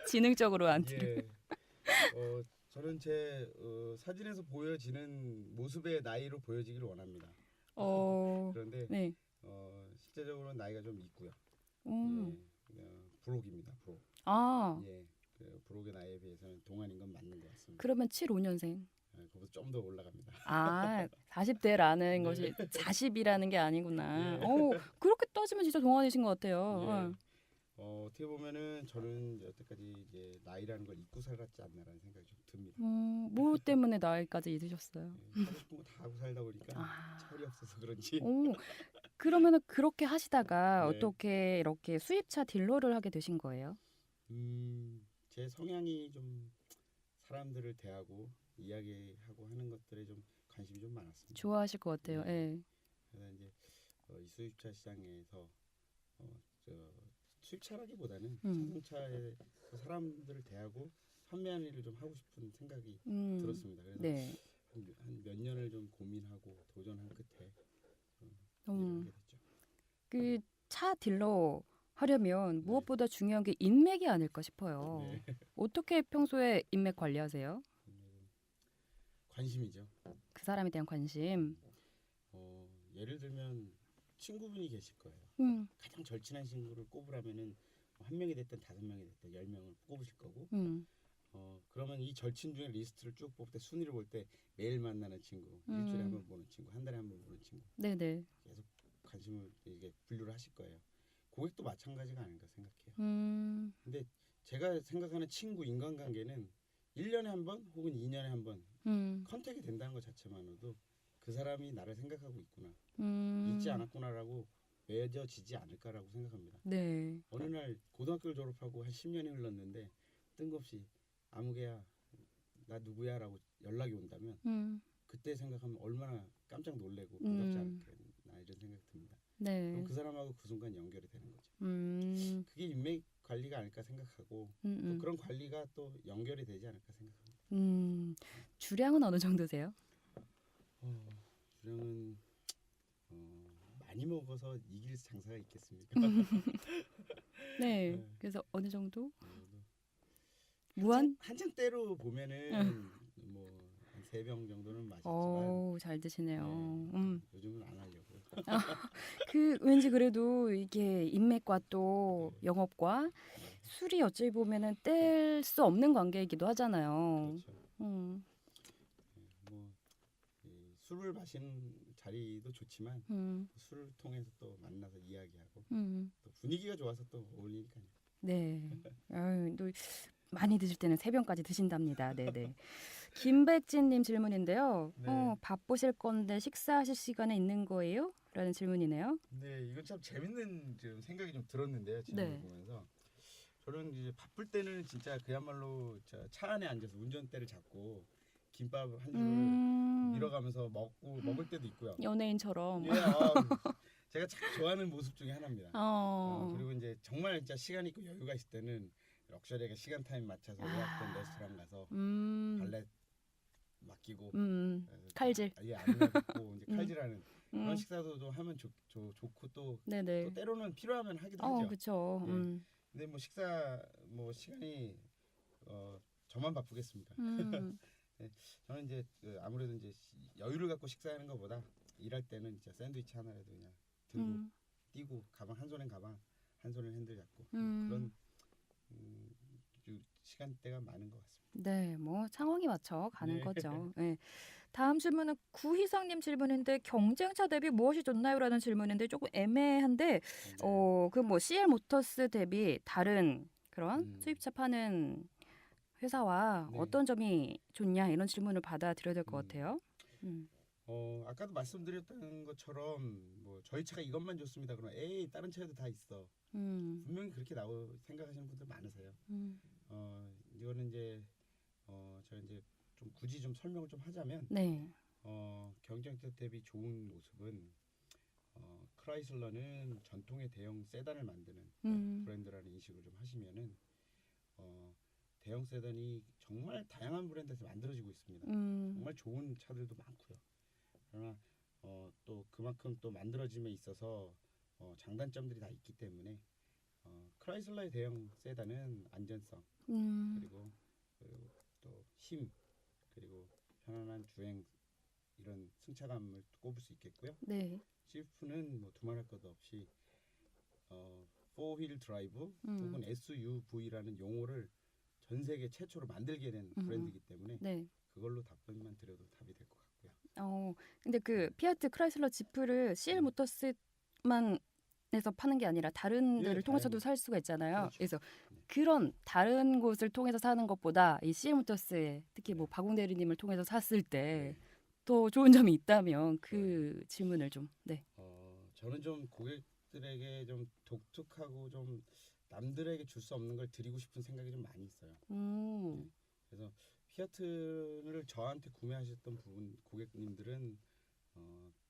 Speaker 1: 지능적으로 안티를.
Speaker 4: 저는 제 사진에서 보여지는 모습의 나이로 보여지기를 원합니다. 그런데
Speaker 1: 네.
Speaker 4: 실제적으로는 나이가 좀 있고요.
Speaker 1: 음.
Speaker 4: 브록입니다. 브록.
Speaker 1: 아,
Speaker 4: 예, 그 브록의 나이에 비해서는 동안인 건 맞는 것 같습니다.
Speaker 1: 그러면 75년생.
Speaker 4: 그보다 좀 더 올라갑니다.
Speaker 1: 아, 40대라는
Speaker 4: 네.
Speaker 1: 것이 40이라는 게 아니구나.
Speaker 4: 예.
Speaker 1: 그렇게 따지면 진짜 동안이신 것 같아요.
Speaker 4: 예. 어떻게 보면은 저는 여태까지 이제 나이라는 걸 잊고 살았지 않나라는 생각이 좀 듭니다.
Speaker 1: 뭐 때문에 나이까지 잊으셨어요?
Speaker 4: 하고 싶은 거 다 하고 살다 보니까
Speaker 1: 아.
Speaker 4: 철이 없어서 그런지.
Speaker 1: 그러면은 그렇게 하시다가
Speaker 4: 네.
Speaker 1: 어떻게 이렇게 수입차 딜러를 하게 되신 거예요?
Speaker 4: 제 성향이 좀 사람들을 대하고 이야기하고 하는 것들에 좀 관심이 좀 많았습니다.
Speaker 1: 좋아하실 것 같아요.
Speaker 4: 네.
Speaker 1: 예.
Speaker 4: 그래서 이제 이 수입차 시장에서 저 수입차라기보다는
Speaker 1: 음.
Speaker 4: 자동차에 사람들을 대하고 판매하는 일을 좀 하고 싶은 생각이 들었습니다. 그래서
Speaker 1: 네.
Speaker 4: 한 몇 년을 좀 고민하고 도전한 끝에 일을
Speaker 1: 음.
Speaker 4: 하게 됐죠.
Speaker 1: 그 차 딜러 하려면
Speaker 4: 네.
Speaker 1: 무엇보다 중요한 게 인맥이 아닐까 싶어요.
Speaker 4: 네.
Speaker 1: 어떻게 평소에 인맥 관리하세요?
Speaker 4: 관심이죠.
Speaker 1: 그 사람에 대한 관심.
Speaker 4: 예를 들면 친구분이 계실 거예요. 가장 절친한 친구를 꼽으라면은 한 명이 됐든 5명이 됐든 10명을 꼽으실 거고, 그러면 이 절친 중에 리스트를 쭉 뽑을 때 순위를 볼 때 매일 만나는 친구, 일주일에 한 번 보는 친구, 한 달에 한 번 보는 친구,
Speaker 1: 네네.
Speaker 4: 계속 관심을 이게 분류를 하실 거예요. 고객도 마찬가지가 아닌가 생각해요. 근데 제가 생각하는 친구 인간관계는 1년에 한 번 혹은 2년에 한 번 컨택이 된다는 것 자체만으로도 그 사람이 나를 생각하고 있구나, 잊지 않았구나라고 맺어지지 않을까라고 생각합니다.
Speaker 1: 네.
Speaker 4: 어느 날 고등학교를 졸업하고 한 10년이 흘렀는데 뜬금없이 아무개야 나 누구야라고 연락이 온다면 그때 생각하면 얼마나 깜짝 놀래고 반갑지 않을까 이런 생각이 듭니다.
Speaker 1: 네.
Speaker 4: 그럼 그 사람하고 그 순간 연결이 되는 거죠. 그게 인맥 관리가 아닐까 생각하고 또 그런 관리가 또 연결이 되지 않을까 생각합니다.
Speaker 1: 주량은 어느 정도세요?
Speaker 4: 주량은 많이 먹어서 이길 장사가 있겠습니까?
Speaker 1: 네.
Speaker 4: 네.
Speaker 1: 그래서 어느 정도? 무한?
Speaker 4: 한창 때로 보면은 뭐한 3병 정도는 마셨지만
Speaker 1: 잘 드시네요.
Speaker 4: 요즘은 안 하려고요.
Speaker 1: 왠지 그래도 이게 인맥과 또
Speaker 4: 네.
Speaker 1: 영업과 술이 어찌 보면은 뗄 수 없는 관계이기도 하잖아요.
Speaker 4: 그렇죠. 술을 마시는 자리도 좋지만 술을 통해서 또 만나서 이야기하고 또 분위기가 좋아서 또 어울리니까요.
Speaker 1: 네. 또 많이 드실 때는 3병까지 드신답니다. 네네. 김백진님 질문인데요.
Speaker 4: 네.
Speaker 1: 바쁘실 건데 식사하실 시간에 있는 거예요? 라는 질문이네요.
Speaker 4: 네, 이건 참 재밌는 좀 생각이 좀 들었는데요. 질문을
Speaker 1: 네.
Speaker 4: 보면서 저는 이제 바쁠 때는 진짜 그야말로 차 안에 앉아서 운전대를 잡고 김밥 한 줄을 밀어가면서 먹을 때도 있고요.
Speaker 1: 연예인처럼.
Speaker 4: 예, 제가 참 좋아하는 모습 중에 하나입니다. 그리고 이제 정말 진짜 시간 있고 여유가 있을 때는 럭셔리하게 시간 타임 맞춰서 예약된 레스토랑 가서 발렛 맡기고
Speaker 1: 칼질.
Speaker 4: 안내 받고 이제 칼질하는 그런 식사도 좀 하면 좋고 또
Speaker 1: 네네.
Speaker 4: 때로는 필요하면 하기도 하죠.
Speaker 1: 그렇죠.
Speaker 4: 예. 근데 뭐 식사 시간이 저만 바쁘겠습니다. 네, 저는 이제 아무래도 이제 여유를 갖고 식사하는 것보다 일할 때는 진짜 샌드위치 하나라도 그냥 들고 뛰고 가방 한 손엔 가방 한 손엔 핸들 잡고 그런 시간대가 많은 것 같습니다.
Speaker 1: 네, 뭐 상황에 맞춰 가는
Speaker 4: 네.
Speaker 1: 거죠. 네. 다음 질문은 구희상님 질문인데 경쟁차 대비 무엇이 좋나요?라는 질문인데 조금 애매한데
Speaker 4: 네.
Speaker 1: 그 뭐 CL 모터스 대비 다른 그런 수입차 파는 회사와
Speaker 4: 네.
Speaker 1: 어떤 점이 좋냐 이런 질문을 받아들여야 될 것 같아요.
Speaker 4: 아까도 말씀드렸던 것처럼 뭐 저희 차가 이것만 좋습니다. 그러면 에이 다른 차에도 다 있어. 분명히 그렇게 생각하시는 분들 많으세요. 이거는 이제 제가 이제 좀 굳이 좀 설명을 좀 하자면
Speaker 1: 네.
Speaker 4: 경쟁차 대비 좋은 모습은 크라이슬러는 전통의 대형 세단을 만드는 브랜드라는 인식을 좀 하시면은 대형 세단이 정말 다양한 브랜드에서 만들어지고 있습니다. 정말 좋은 차들도 많고요. 그러나 또 그만큼 또 만들어짐에 있어서 장단점들이 다 있기 때문에 크라이슬러의 대형 세단은 안전성 그리고 또 힘 그리고 편안한 주행 이런 승차감을 꼽을 수 있겠고요.
Speaker 1: 네.
Speaker 4: 스위프트는 뭐 두말할 것 없이 4휠 드라이브 혹은 SUV라는 용어를 전 세계 최초로 만들게 된 브랜드이기 때문에
Speaker 1: 네.
Speaker 4: 그걸로 답변만 드려도 답이 될 것 같고요.
Speaker 1: 근데 그 피아트 크라이슬러 지프를 CL 모터스만 에서 파는 게 아니라 다른
Speaker 4: 예,
Speaker 1: 데를 통해서도
Speaker 4: 다양히.
Speaker 1: 살 수가 있잖아요.
Speaker 4: 그렇죠.
Speaker 1: 그래서
Speaker 4: 네.
Speaker 1: 그런 다른 곳을 통해서 사는 것보다 이 CL 모터스에 특히 뭐 박웅 대리님을 통해서 샀을 때 더
Speaker 4: 네.
Speaker 1: 좋은 점이 있다면 그 질문을 좀 네.
Speaker 4: 저는 좀 고객들에게 좀 독특하고 좀 남들에게 줄 수 없는 걸 드리고 싶은 생각이 좀 많이 있어요. 그래서 피아트를 저한테 구매하셨던 고객님들은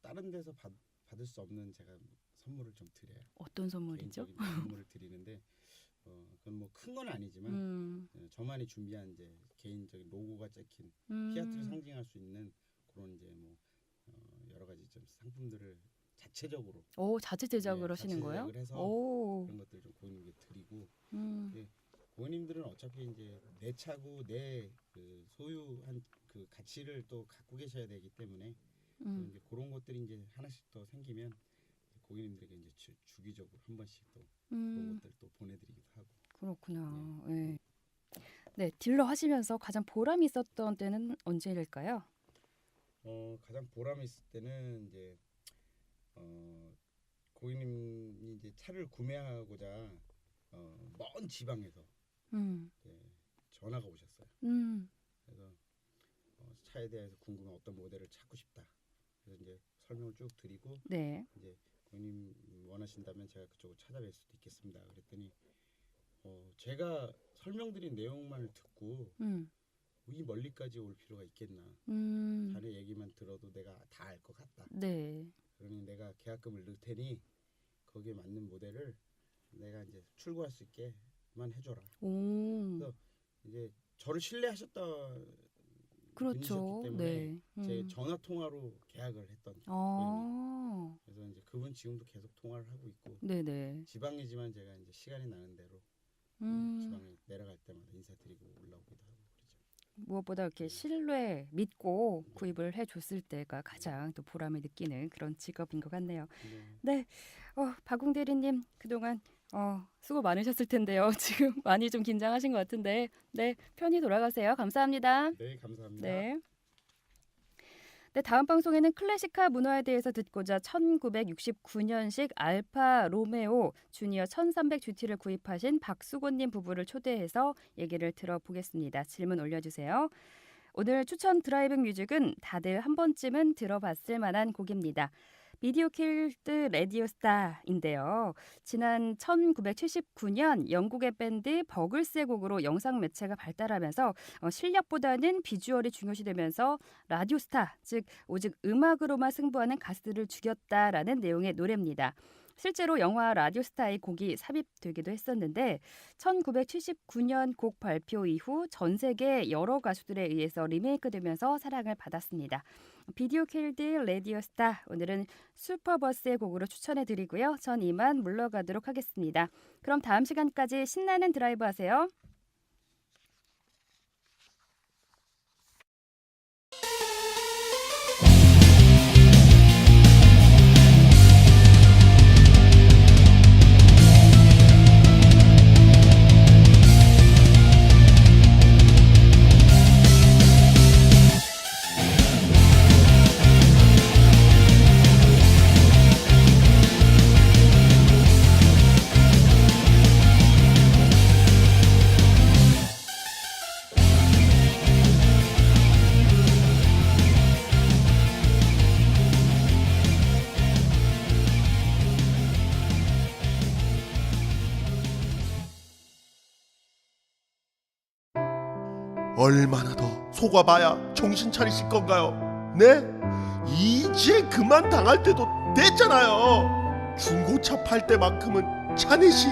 Speaker 4: 다른 데서 받을 수 없는 제가 선물을 좀 드려요.
Speaker 1: 어떤 선물이죠?
Speaker 4: 개인적인 선물을 드리는데 그건 뭐 큰 건 아니지만 저만이 준비한 이제 개인적인 로고가 찍힌 피아트를 상징할 수 있는 그런 이제 뭐 여러 가지 좀 상품들을 자체적으로
Speaker 1: 자체 제작을
Speaker 4: 네,
Speaker 1: 하시는
Speaker 4: 자체
Speaker 1: 거예요?
Speaker 4: 제작을 해서
Speaker 1: 오.
Speaker 4: 그런 것들 좀 고객님께 드리고
Speaker 1: 음.
Speaker 4: 고객님들은 어차피 이제 내 차고 내 그 소유한 그 가치를 또 갖고 계셔야 되기 때문에 이제 그런 것들이 이제 하나씩 더 생기면 고객님들에게 이제 주기적으로 한 번씩 또 그런 것들 또 보내드리기도 하고.
Speaker 1: 그렇구나. 네. 네, 딜러 하시면서 가장 보람이 있었던 때는 언제일까요?
Speaker 4: 가장 보람이 있을 때는 이제 고객님이 이제 차를 구매하고자 먼 지방에서 이제 전화가 오셨어요. 그래서 차에 대해서 궁금한 어떤 모델을 찾고 싶다. 그래서 이제 설명을 쭉 드리고
Speaker 1: 네.
Speaker 4: 이제 고객님 원하신다면 제가 그쪽을 찾아뵐 수도 있겠습니다. 그랬더니 제가 설명드린 내용만을 듣고 이 멀리까지 올 필요가 있겠나. 자네 얘기만 들어도 내가 다 알 것 같다.
Speaker 1: 네.
Speaker 4: 그러니 내가 계약금을 넣을 테니 거기에 맞는 모델을 내가 이제 출고할 수 있게만 해줘라. 그래서 이제 저를 신뢰하셨던
Speaker 1: 그렇죠.
Speaker 4: 분이셨기 때문에
Speaker 1: 네.
Speaker 4: 제 전화 통화로 계약을 했던 고객님. 그래서 이제 그분 지금도 계속 통화를 하고 있고
Speaker 1: 네네.
Speaker 4: 지방이지만 제가 이제 시간이 나는 대로 지방에 내려갈 때마다 인사드리고 올라오기도 하고 그러죠.
Speaker 1: 무엇보다 이렇게 신뢰 믿고 구입을 해줬을 때가 가장 또 보람을 느끼는 그런 직업인 것 같네요. 네, 박웅 대리님 그동안 수고 많으셨을 텐데요. 지금 많이 좀 긴장하신 것 같은데, 네 편히 돌아가세요. 감사합니다.
Speaker 4: 네, 감사합니다.
Speaker 1: 네. 네, 다음 방송에는 클래식카 문화에 대해서 듣고자 1969년식 알파 로메오 주니어 1300 GT를 구입하신 박수곤님 부부를 초대해서 얘기를 들어보겠습니다. 질문 올려주세요. 오늘 추천 드라이빙 뮤직은 다들 한 번쯤은 들어봤을 만한 곡입니다. 비디오 킬드 라디오스타인데요. 지난 1979년 영국의 밴드 버글스의 곡으로 영상 매체가 발달하면서 실력보다는 비주얼이 중요시되면서 라디오스타, 즉 오직 음악으로만 승부하는 가수들을 죽였다라는 내용의 노래입니다. 실제로 영화 라디오스타의 곡이 삽입되기도 했었는데 1979년 곡 발표 이후 전 세계 여러 가수들에 의해서 리메이크되면서 사랑을 받았습니다. 비디오 킬드 라디오스타 오늘은 슈퍼버스의 곡으로 추천해드리고요. 전 이만 물러가도록 하겠습니다. 그럼 다음 시간까지 신나는 드라이브 하세요.
Speaker 5: 얼마나 더 속아봐야 정신 차리실 건가요? 네? 이제 그만 당할 때도 됐잖아요. 중고차 팔 때만큼은 차넷이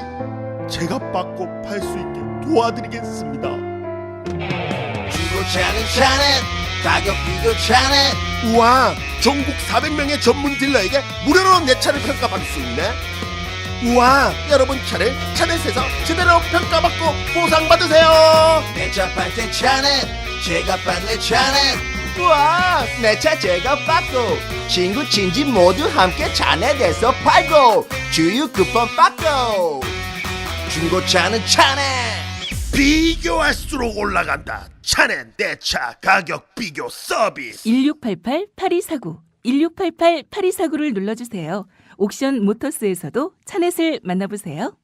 Speaker 5: 제가 받고 팔 수 있게 도와드리겠습니다.
Speaker 6: 중고차는 차넷, 가격 비교 차넷.
Speaker 5: 우와, 전국 400명의 전문 딜러에게 무료로 내 차를 평가받을 수 있네. 우와, 여러분 차를 차넷에서 제대로 평가받고 보상받으세요.
Speaker 6: 내 차 팔 때 차넷, 제가 판내 차넷.
Speaker 5: 우와, 내 차 제가 받고 친구 친지 모두 함께 차내 내서 팔고 주유 쿠폰 받고 중고차는 차내.
Speaker 6: 비교할수록 올라간다. 차는 내 차 가격 비교 서비스.
Speaker 7: 1688-8249 1688-8249를 눌러주세요. 옥션 모터스에서도 차넷을 만나보세요.